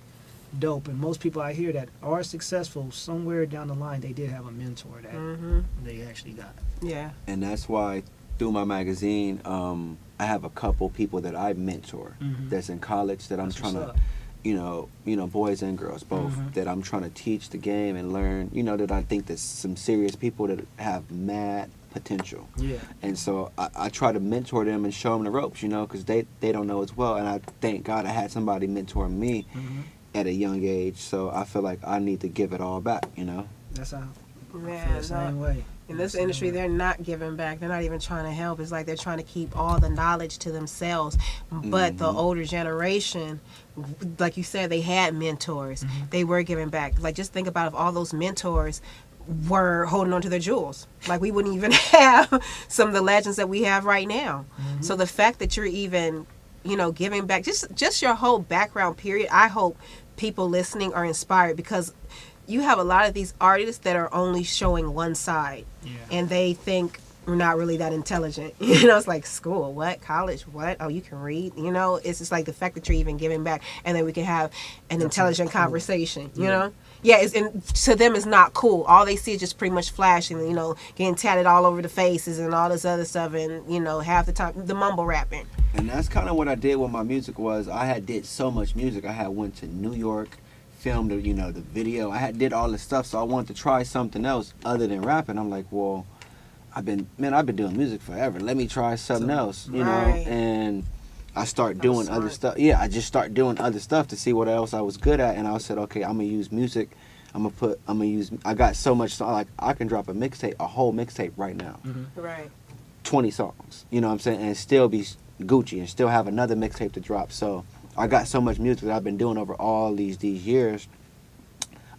B: dope. And most people I hear that are successful, somewhere down the line, they did have a mentor that they actually got.
A: Yeah.
C: And that's why through my magazine, I have a couple people that I mentor that's in college that I'm
B: That's
C: trying
B: what's
C: to,
B: up.
C: you know, boys and girls both, that I'm trying to teach the game and learn, you know, that I think there's some serious people that have mad potential.
B: Yeah.
C: And so I try to mentor them and show them the ropes, you know, because they don't know as well. And I thank God I had somebody mentor me at a young age, so I feel like I need to give it all back, you know.
B: That's how. I feel
A: Man,
B: the same way.
A: in this industry, they're not giving back. They're not even trying to help. It's like they're trying to keep all the knowledge to themselves. But the older generation, like you said, they had mentors. They were giving back. Like, just think about if all those mentors were holding on to their jewels. Like, we wouldn't even have some of the legends that we have right now. So the fact that you're even, you know, giving back, just your whole background period, I hope people listening are inspired, because you have a lot of these artists that are only showing one side, and they think we're not really that intelligent. You know, it's like, school, what? College, what? Oh, you can read? You know, it's just like the fact that you're even giving back, and then we can have an intelligent conversation, you know? Yeah, and to them it's not cool. All they see is just pretty much flashing, you know, getting tatted all over the faces and all this other stuff, and, you know, half the time, the mumble rapping.
C: And that's kind of what I did with my music. Was I had did so much music. I had went to New York, filmed, you know, the video. I had did all this stuff, so I wanted to try something else other than rapping. I'm like, well, I've been doing music forever. Let me try something else, you know. And I start doing other stuff. Yeah, I just start doing other stuff to see what else I was good at. And I said, okay, I'm gonna use music. I got so much, like, I can drop a whole mixtape right now. 20 songs, you know what I'm saying, and still be Gucci and still have another mixtape to drop. So I got so much music that I've been doing over all these years.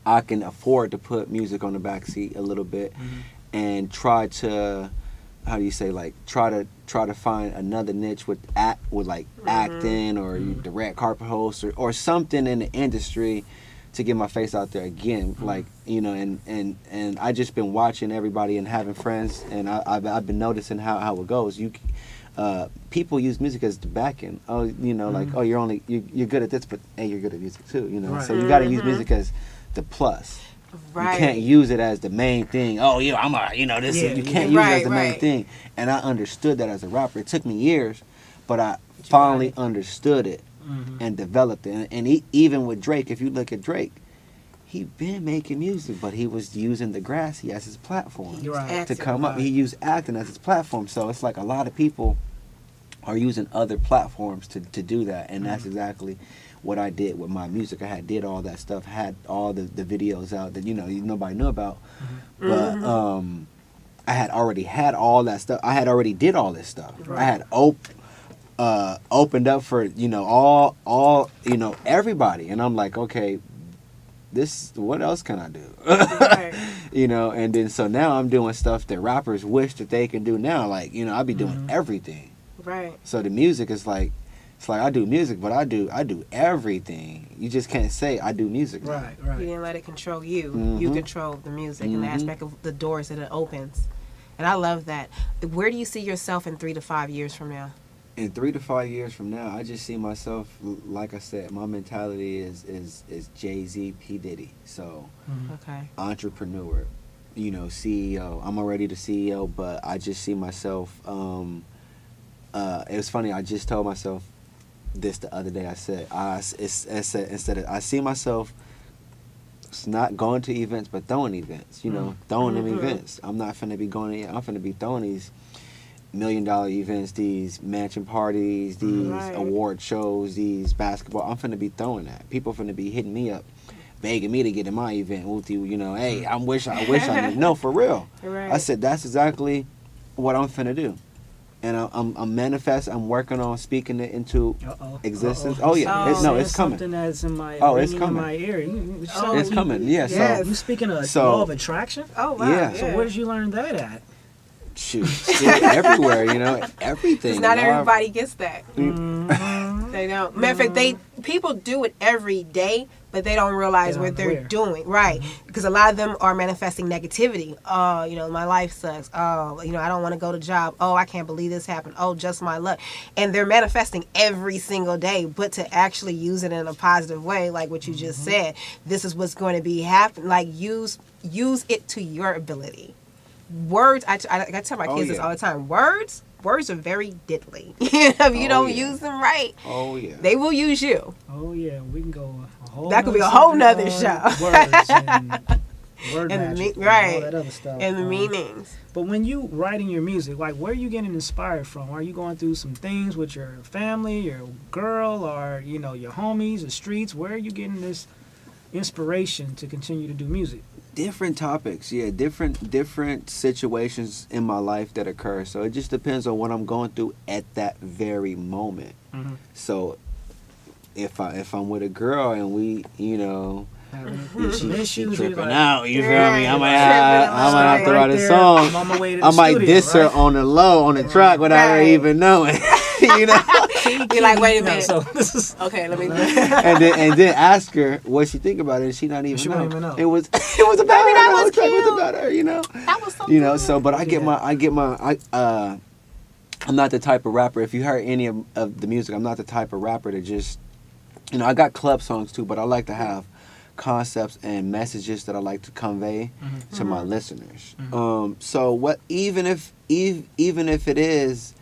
C: I can afford to put music on the backseat a little bit and try to, how do you say, like, try to find another niche with acting or the red carpet host or something in the industry to get my face out there again, like, you know, and I just been watching everybody and having friends, and I've been noticing how it goes. People use music as the back end. Oh, you know, like, oh, you're good at this, but hey, you're good at music too, you know. So you got to use music as the plus. You can't use it as the main thing. Oh, yeah, you can't use it as the main thing. And I understood that as a rapper. It took me years, but I finally understood it and developed it. And even with Drake, if you look at Drake, he been making music, but he was using the grassy as his platform to come up. He used acting as his platform. So it's like a lot of people are using other platforms to do that, and that's exactly what I did with my music. I did all that stuff, had all the videos out that, you know, nobody knew about, but I had already had all that stuff. I had already did all this stuff. I had opened up for, you know, all you know, everybody, and I'm like, okay, what else can I do? You know, and then so now I'm doing stuff that rappers wish that they can do now. Like, you know, I be doing everything. So the music is like, it's like I do music, but I do everything. You just can't say I do music.
B: Right.
A: You didn't let it control you. You control the music and the aspect of the doors that it opens. And I love that. Where do you see yourself in 3 to 5 years from now?
C: In 3 to 5 years from now, I just see myself, like I said, my mentality is Jay-Z, P. Diddy. So, entrepreneur, you know, CEO. I'm already the CEO, but I just see myself. It was funny. I just told myself this the other day. I said, I see myself not going to events, but throwing events. You know, throwing them events. I'm not finna be going. I'm finna be throwing these $1 million events, these mansion parties, these award shows, these basketball. I'm finna be throwing that. People finna be hitting me up, begging me to get in my event with you. You know, hey, I wish I knew. No, for real. I said that's exactly what I'm finna do. And I'm manifesting. I'm working on speaking it into existence. Oh yeah, it's coming.
B: Something that's in my
C: it's coming.
B: In my ear.
C: It's coming. Yeah. So
B: you speaking of law of attraction?
A: Oh wow.
C: Yeah.
B: So where did you learn that at?
C: Shoot, everywhere. You know, everything.
A: Not everybody gets that. They don't. Matter of fact, people do it every day, but they don't realize what they're doing. Right. Because a lot of them are manifesting negativity. Oh, you know, my life sucks. Oh, you know, I don't want to go to job. Oh, I can't believe this happened. Oh, just my luck. And they're manifesting every single day. But to actually use it in a positive way, like what you just said, this is what's going to be happening. Like, use it to your ability. Words, I tell my kids this all the time. Words are very diddly. If you don't use them right, they will use you.
B: Oh yeah, we can go a whole.
A: That could be a whole nother show.
B: Words and word magic,
A: right?
B: And all that other stuff.
A: And the meanings.
B: But when you writing your music, like, where are you getting inspired from? Are you going through some things with your family, your girl, or you know, your homies, the streets? Where are you getting this inspiration to continue to do music?
C: Different topics, different situations in my life that occur. So it just depends on what I'm going through at that very moment. So if I'm with a girl and we, you know, she tripping out, you feel me? I might have to write a song. I might diss her on the low on the track without her even knowing. You know,
A: you're like, wait a minute.
B: So this is
A: okay. Let me.
C: and then ask her what she think about it. And she not even know. It was about her.
A: That was
C: cute. It was about her. You know.
A: That was so.
C: You know. So, but I'm not the type of rapper. If you heard any of the music, I'm not the type of rapper to just, you know, I got club songs too, but I like to have concepts and messages that I like to convey to my listeners. So what, even if it is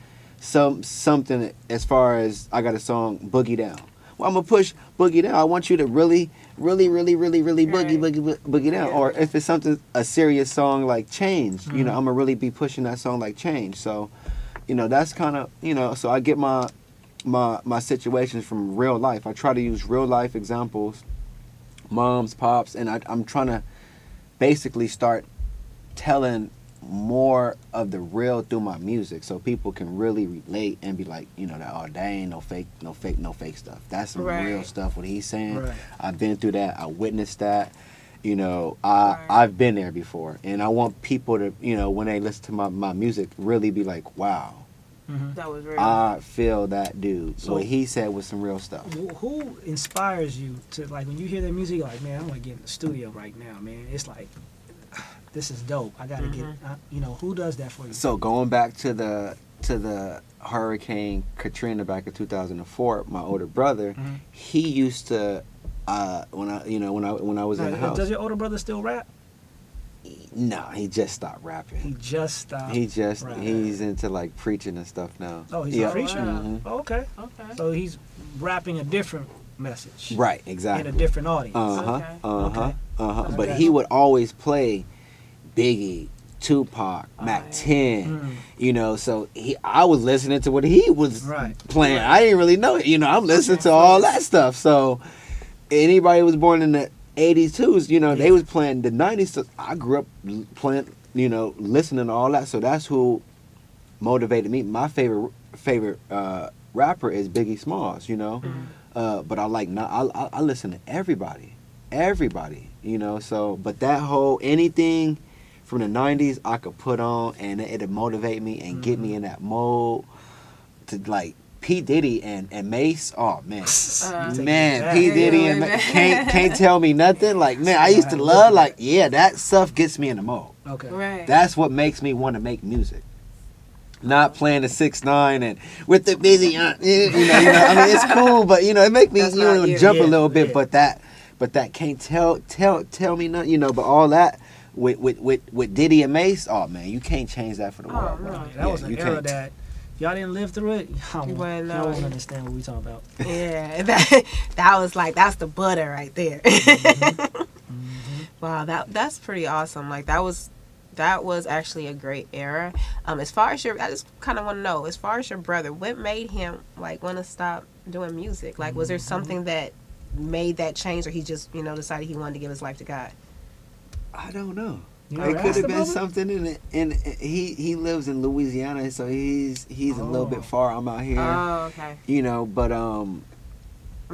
C: something as far as I got a song Boogie Down. Well, I'm gonna push Boogie Down. I want you to really boogie down. Or if it's a serious song like Change, you know, I'm gonna really be pushing that song like Change. So, you know, that's kind of, you know, so I get my situations from real life. I try to use real life examples, moms, pops, and I'm trying to basically start telling more of the real through my music, so people can really relate and be like, you know, that, oh, that ain't no fake stuff. That's some real stuff. What he's saying, I've been through that. I witnessed that. You know, I've been there before, and I want people to, you know, when they listen to my music, really be like, wow,
A: that was real.
C: I feel that dude. So what he said was some real stuff.
B: Who inspires you to, like, when you hear their music, like, man, I want to get in the studio right now, man. It's like, this is dope. I gotta get, you know, who does that for you? So
C: going back to the Hurricane Katrina back in 2004, my older brother, he used to, when I was in the house.
B: Does your older brother still rap?
C: No, he just stopped rapping.
B: He's
C: into like preaching and stuff now.
B: Oh, he's a preacher? Oh, okay. So he's rapping a different message.
C: Right, exactly.
B: In a different audience.
C: But he would always play Biggie, Tupac, Mac 10, you know, so I was listening to what he was playing. I didn't really know it, you know, I'm listening to all that stuff. So anybody who was born in the 80s too, you know, they was playing the 90s stuff. I grew up playing, you know, listening to all that. So that's who motivated me. My favorite rapper is Biggie Smalls, you know, but I listen to everybody, you know. So, but that whole anything from the 90s I could put on and it'd motivate me and get me in that mode to, like, P. Diddy and Mace. Oh man, P. Diddy and can't tell me nothing. Like, man, I used to love, like, that stuff gets me in the mode. Okay, right. That's what makes me want to make music. Not playing the 6ix9ine and with the busy, you know. I mean, it's cool, but you know, it make me jump a little bit. But that can't tell me nothing, you know. But all that with Diddy and Mace, oh man, you can't change that for the world.
B: No. That was an era that. If y'all didn't live through it, y'all won't understand what we talking about.
A: Yeah, that was like, that's the butter right there. Wow, that's pretty awesome. Like, that was actually a great era. As far as I just kind of want to know, as far as your brother, what made him like want to stop doing music? Like, was there something that made that change, or he just, you know, decided he wanted to give his life to God?
C: I don't know. It could have been something in it, and he lives in Louisiana, so he's a little bit far. I'm out here.
A: Oh, okay.
C: You know, but
A: I mean,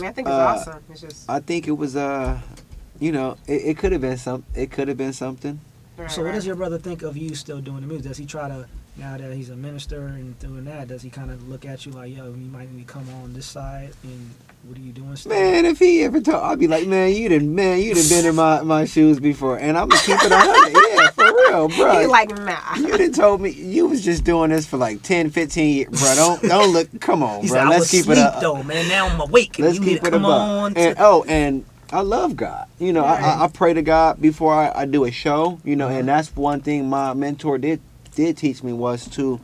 A: I think it's awesome. It's just,
C: I think it was you know, it could have been something.
B: Right, so what does your brother think of you still doing the music? Does he try to now that he's a minister and doing that, does he kind of look at you like, yo, you might need to come on this side, and what are you doing still?
C: Man, if he ever told, I'd be like, man, you done been in my shoes before, and I'm gonna keep it 100. Yeah, for real, bro.
A: He like, nah.
C: You done told me you was just doing this for like 10, 15 years, bro. Don't look. Come on,
B: He
C: bro.
B: said,
C: Let's keep it up.
B: though, man. Now I'm awake.
C: Let's
B: you need
C: keep
B: to
C: it
B: come
C: up.
B: on.
C: And I love God. You know,
A: Right.
C: I pray to God before I do a show. You know, and that's one thing my mentor did teach me was to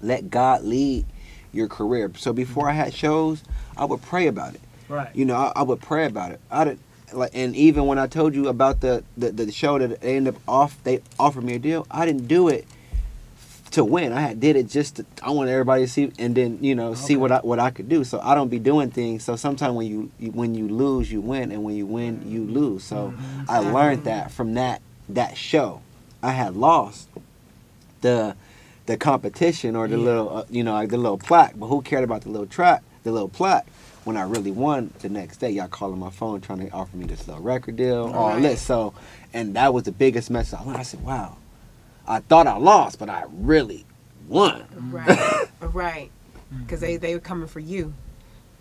C: let God lead your career. So before I had shows, I would pray about it.
B: Right.
C: You know, I would pray about it. I did like, and even when I told you about the show that they ended up they offered me a deal. I didn't do it to win. I did it just to, I wanted everybody to see, and then see what I could do. So I don't be doing things. So sometimes when you lose, you win, and when you win, you lose. So I learned that from that show. I had lost the competition or the little like the little plaque, but who cared about the little plaque? When I really won the next day, y'all calling my phone trying to offer me this little record deal, all this. So, and that was the biggest message I learned. I said, wow, I thought I lost, but I really won.
A: Right, right. Because they were coming for you.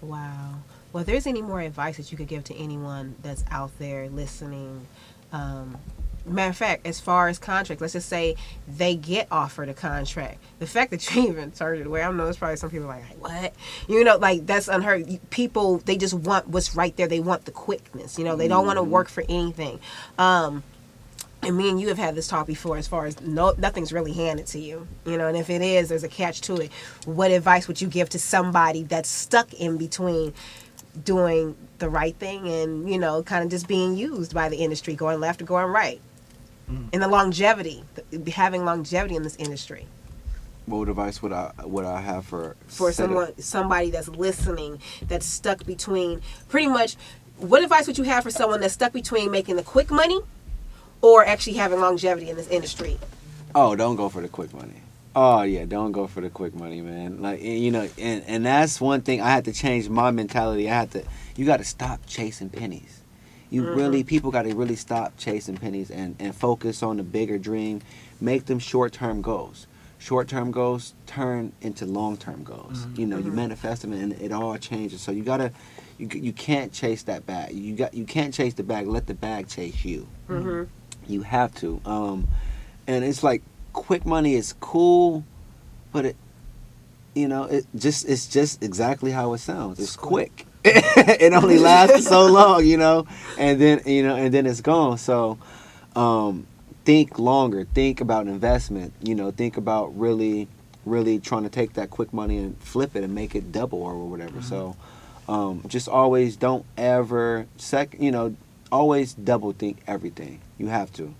A: Wow. Well, if there's any more advice that you could give to anyone that's out there listening, matter of fact, as far as contract, let's just say they get offered a contract. The fact that you even turned it away, I know there's probably some people like, what? Like that's unheard. People, they just want what's right there. They want the quickness. They don't want to work for anything. And me and you have had this talk before as far as nothing's really handed to you. And if it is, there's a catch to it. What advice would you give to somebody that's stuck in between doing the right thing and, kind of just being used by the industry, going left or going right? And the longevity, having longevity in this industry.
C: What advice would I have for
A: somebody that's listening, that's stuck between, pretty much, what advice would you have for someone that's stuck between making the quick money or actually having longevity in this industry?
C: Oh, don't go for the quick money. Oh yeah, don't go for the quick money, man. Like and that's one thing I had to change my mentality. You got to stop chasing pennies. People got to really stop chasing pennies and focus on the bigger dream. Make them short-term goals. Short-term goals turn into long-term goals. You manifest them and it all changes. So you can't chase that bag. You can't chase the bag. Let the bag chase you. You have to. And it's like quick money is cool, but it's just exactly how it sounds. It's quick. It only lasts so long, and then it's gone. So think longer. Think about investment. Think about really trying to take that quick money and flip it and make it double or whatever. So just always don't ever always double think everything. You have to.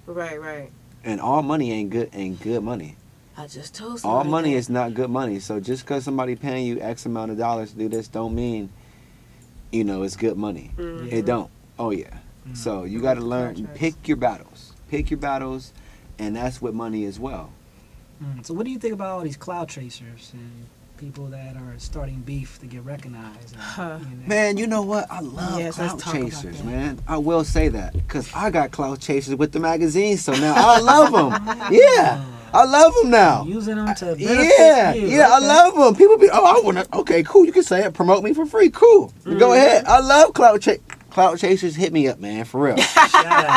A: Right.
C: And all money ain't good money.
A: I just told somebody
C: all money
A: that.
C: is not good money. So just because somebody paying you X amount of dollars to do this don't mean it's good money. It don't. Oh yeah. So you got to learn, pick your battles, and that's with money as well.
B: So what do you think about all these clout chasers and people that are starting beef to get recognized?
C: Man, you know what? I love clout chasers, man. I will say that because I got clout chasers with the magazine, so now I love them. Yeah. I love them now.
B: Using them to benefit you.
C: Yeah, I love them. People be, I want to, okay, cool. You can say it. Promote me for free. Cool. Go ahead. I love clout chasers. Hit me up, man, for real.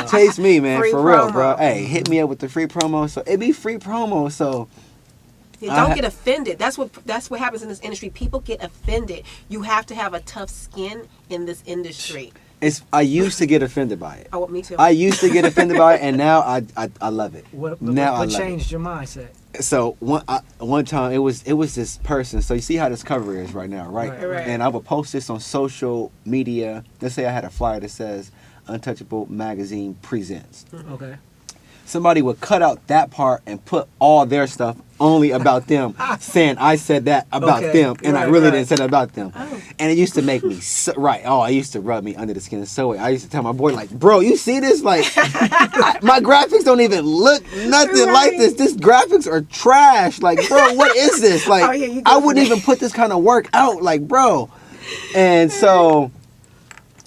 C: Chase me, man,
A: free
C: for
A: promo.
C: real, bro. Hey, hit me up with the free promo. So it be free promo. So
A: don't get offended. That's what happens in this industry. People get offended. You have to have a tough skin in this industry.
C: I used to get offended by it.
A: Oh, me too.
C: I used to get offended by it, and now I love it.
B: What changed your mindset?
C: So one time it was this person. So you see how this cover is right now, right?
A: Right.
C: And I would post this on social media. Let's say I had a flyer that says Untouchable Magazine Presents.
B: Okay.
C: Somebody would cut out that part and put all their stuff only about them, saying I said that about them, and I really didn't say that about them.
A: Oh.
C: And it used to make me it used to rub me under the skin so I used to tell my boy, like, bro, you see this? Like, my graphics don't even look nothing like this. These graphics are trash. Like, bro, what is this? Like, I wouldn't even put this kind of work out. Like, bro. And so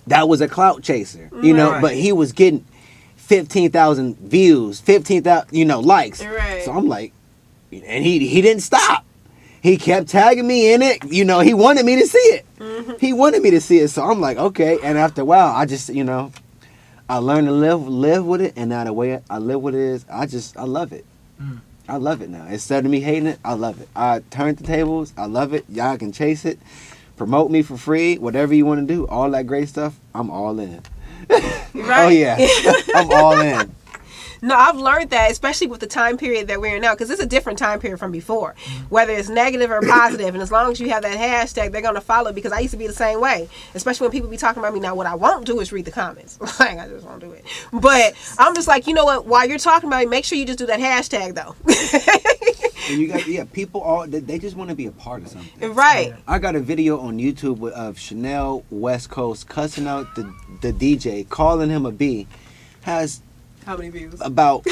C: that was a clout chaser, but he was getting 15,000 views, 15,000, likes.
A: Right.
C: So I'm like, And he didn't stop. He kept tagging me in it. You know, he wanted me to see it. He wanted me to see it. So I'm like, okay. And after a while, I just, you know, I learned to live with it. And now the way I live with it is, I love it. I love it now. Instead of me hating it, I love it. I turned the tables. I love it. Y'all can chase it. Promote me for free. Whatever you want to do. All that great stuff. I'm all in.
A: Right.
C: Oh, yeah. I'm all in.
A: No, I've learned that, especially with the time period that we're in now, because it's a different time period from before, whether it's negative or positive. And as long as you have that hashtag, they're going to follow, because I used to be the same way, especially when people be talking about me. Now, what I won't do is read the comments. Like, I just won't do it. But I'm just like, you know what? While you're talking about it, make sure you just do that hashtag, though.
C: And you got, people, they just want to be a part of something.
A: Right.
C: I got a video on YouTube of Chanel West Coast cussing out the DJ, calling him a B. Has
A: how many views?
C: About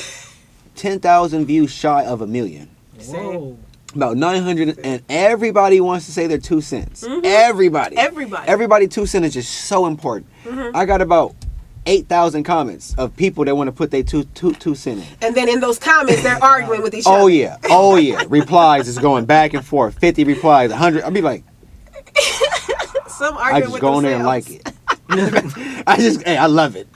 C: 10,000 views shy of 1 million.
B: Whoa.
C: About 900, and everybody wants to say their 2 cents. Everybody 2 cents is just so important. I got about 8,000 comments of people that want to put their two cents in.
A: And then in those comments, they're arguing with each other.
C: Oh yeah. Replies is going back and forth. 50 replies, 100. I'll be like,
A: some arguing
C: I just
A: with
C: go
A: themselves.
C: in there and like it. I love it.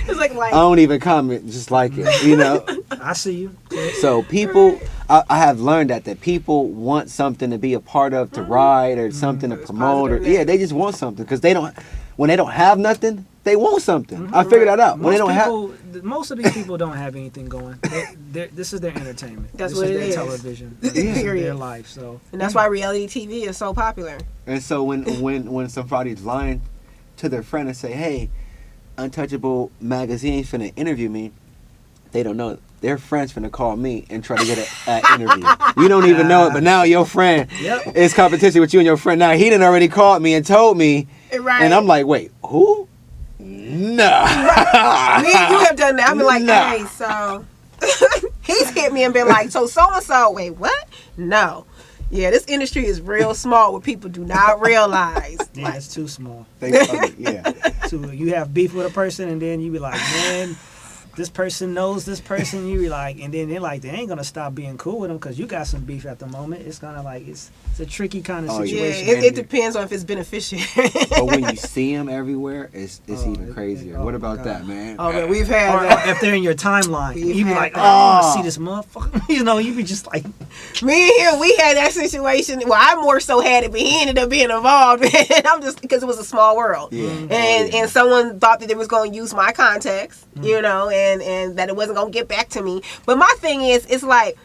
A: It's like
C: I don't even comment, just like it, you know.
B: I see you.
C: So people, I have learned that people want something to be a part of, to ride, or something to promote, or they just want something, because when they don't have nothing, they want something. I figured that out. When they don't have,
B: most of these people don't have anything going. This is their entertainment.
A: That's
B: this
A: what
B: is
A: it
B: their
A: is.
B: television. This is
A: Period.
B: their life. So,
A: and that's why reality TV is so popular.
C: And so when somebody's lying to their friend and say, hey, Untouchable magazine finna interview me, they don't know their friend's finna call me and try to get an interview. You don't even know it, but now your friend is competition with you and your friend. Now he done already called me and told me, and I'm like, wait, who? Nah.
A: Me and you have done that. I've been like, hey, so he's hit me and been like, so and so. Wait, what? No. Yeah, this industry is real small, what people do not realize.
B: Yeah, it's too small.
C: Yeah.
B: So you have beef with a person, and then you be like, man, this person knows this person. You be like, and then they're like, they ain't gonna stop being cool with them because you got some beef at the moment. It's kind of like it's a tricky kind of situation.
A: Yeah, it depends on if it's beneficial.
C: But when you see them everywhere, it's even crazier. What about that, man?
A: Oh man, we've had
B: or
A: that.
B: if they're in your timeline, you be like, oh,
A: that.
B: I want to see this motherfucker. You know, you be just like,
A: me and him, we had that situation. Well, I more so had it, but he ended up being involved. And I'm just, because it was a small world.
C: Yeah.
A: And someone thought that they was going to use my contacts, you know, and that it wasn't going to get back to me. But my thing is, it's like,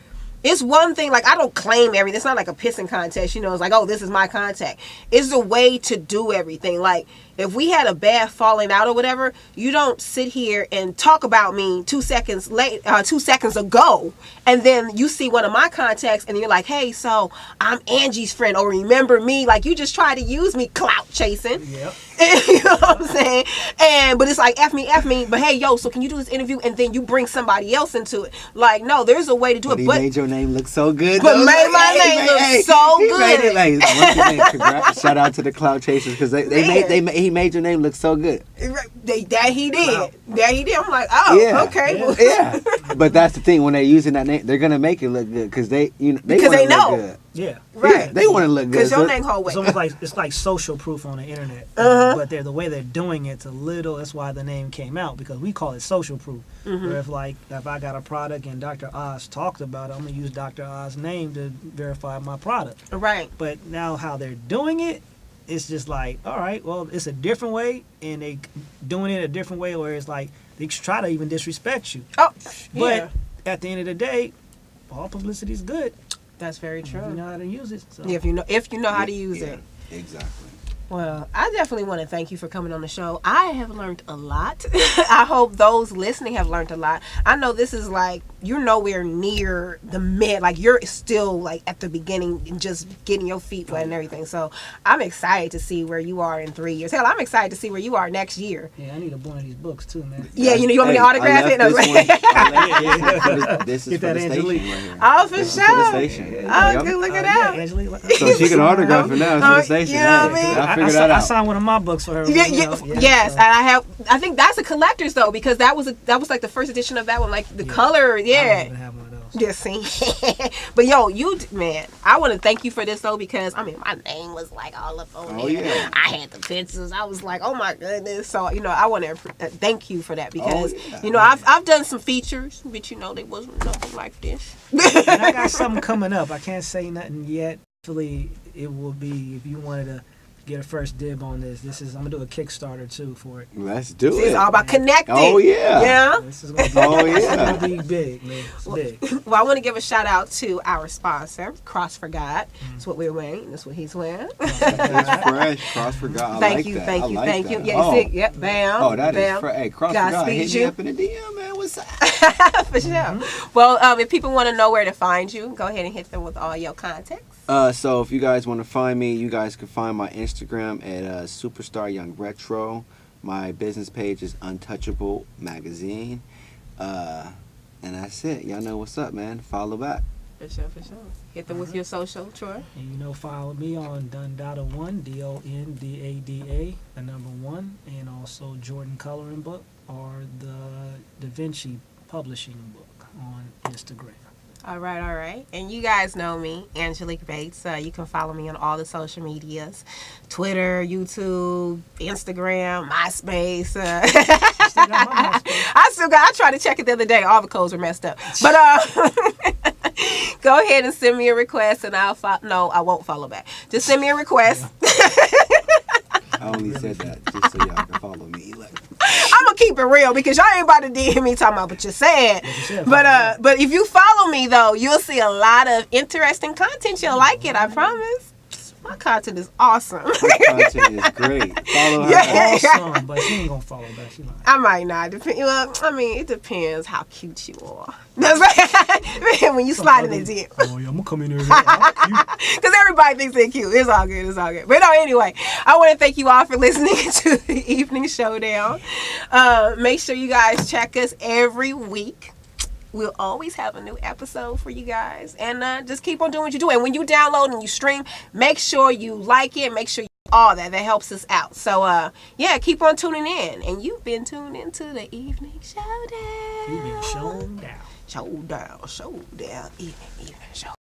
A: it's one thing, like, I don't claim everything. It's not like a pissing contest, you know. It's like, oh, this is my contact. It's a way to do everything. Like, if we had a bad falling out or whatever, you don't sit here and talk about me 2 seconds ago, and then you see one of my contacts and you're like, hey, so I'm Angie's friend, or remember me. Like, you just try to use me clout chasing.
B: yep.
A: You know what I'm saying? But it's like, F me, but hey, yo, so can you do this interview? And then you bring somebody else into it. Like, no, there's a way to do
C: But
A: it.
C: he
A: But
C: made your name look so good.
A: But made my name look so
C: he
A: good.
C: Made it, like, once again, congrats, shout out to the Clout Chasers, because he made your name look so good.
A: That he did. I'm like, oh, okay.
C: Yeah. But that's the thing, when they're using that name, they're gonna make it look good because they
A: because
C: wanna
A: they
C: look
A: know.
C: good.
B: Yeah.
A: Right.
C: Yeah, they want to look good.
A: Because your name hold weight.
B: It's almost like it's like social proof on the internet, but the way they're doing it's a little. That's why the name came out, because we call it social proof. Where if I got a product and Dr. Oz talked about it, I'm gonna use Dr. Oz's name to verify my product.
A: Right.
B: But now how they're doing it, it's just like, all right, well, it's a different way, and they doing it a different way, where it's like they try to even disrespect you.
A: Oh,
B: But
A: yeah.
B: at the end of the day, all publicity is good.
A: That's very true.
B: If you know how to use it. So.
A: If you know how to use it.
C: Exactly.
A: Well, I definitely want to thank you for coming on the show. I have learned a lot. I hope those listening have learned a lot. I know this is like, you're nowhere near the mid. Like, you're still like at the beginning and just getting your feet wet and everything. So I'm excited to see where you are in 3 years. Hell, I'm excited to see where you are next year.
B: Yeah, I need one of these books too, man.
A: Yeah, you want me to autograph it?
C: This is
B: Get
C: for
B: that
C: the station
B: Angelique.
C: right here.
A: Oh, for
C: This is
A: sure.
C: for the station.
A: Oh,
C: Yep.
A: good, look at
B: Yeah,
A: that.
B: Angelique.
C: So she can autograph it now. It's for the station.
A: You know what I mean?
C: I'll figure that
B: I
C: out.
B: signed one of my books for her.
A: Yes, and I think that's a collector's though, because that was like the first edition of that one, like the color.
B: I don't
A: Yeah.
B: even have one of those. Yes.
A: scene. But yo, man, I want to thank you for this though, because I mean my name was like all up on
C: Oh,
A: there.
C: yeah.
A: I had the pictures. I was like, oh my goodness. So I want to thank you for that, because
C: yeah.
A: I've done some features, but they wasn't nothing like this.
B: And I got something coming up. I can't say nothing yet. Hopefully, it will be, if you wanted to get a first dib on this. I'm gonna do a Kickstarter too for it.
C: Let's do
A: It's
C: it.
A: all about connecting.
C: Oh, yeah.
A: Yeah.
B: This is gonna be, this is gonna be big, man. It's big.
A: Well, I want to give a shout out to our sponsor, Cross for God. That's what we're wearing. That's what he's wearing.
C: That's fresh. Cross for God. I
A: Thank
C: like
A: you,
C: that.
A: thank
C: I
A: you,
C: like
A: thank
C: that.
A: you. Yeah, see, yep, bam.
C: Oh, that
A: bam.
C: is fresh. Hey, Cross for
A: God
C: God.
A: speed
C: Hit
A: you.
C: me up in the DM, man. What's up?
A: For sure. Well, if people want to know where to find you, go ahead and hit them with all your contacts.
C: So if you guys want to find me, you guys can find my Instagram at Superstar Young Retro. My business page is Untouchable Magazine. And that's it. Y'all know what's up, man. Follow back.
A: For sure. Hit them with your social, Troy.
B: And follow me on Dondada1, DONDADA, the number 1, and also Jordan Coloring Book or the Davinci Publishing Book on Instagram.
A: All right. And you guys know me, Angelique Bates. You can follow me on all the social medias, Twitter, YouTube, Instagram, MySpace. I tried to check it the other day. All the codes were messed up. But go ahead and send me a request, and I'll follow. No, I won't follow back. Just send me a request.
C: I only said that just so y'all can follow me. Like,
A: I'm gonna keep it real, because y'all ain't about to DM me talking about what you said. But if you follow me though, you'll see a lot of interesting content. You'll like it, I promise. My content is awesome.
C: my content is great. Follow her.
A: Yeah.
B: Awesome, but she ain't gonna follow back. She lying.
A: I might not. Well, I mean, it depends how cute you are. That's right. When you slide in the DM.
B: Oh yeah, I'm gonna come in here.
A: Because everybody thinks they're cute. It's all good. But no, anyway, I want to thank you all for listening to the Evening Showdown. Make sure you guys check us every week. We'll always have a new episode for you guys. And just keep on doing what you do. And when you download and you stream, make sure you like it. Make sure you all that. That helps us out. So, yeah, keep on tuning in. And you've been tuned into the Evening Showdown.
B: You've been shown down.
A: Showdown. Evening show.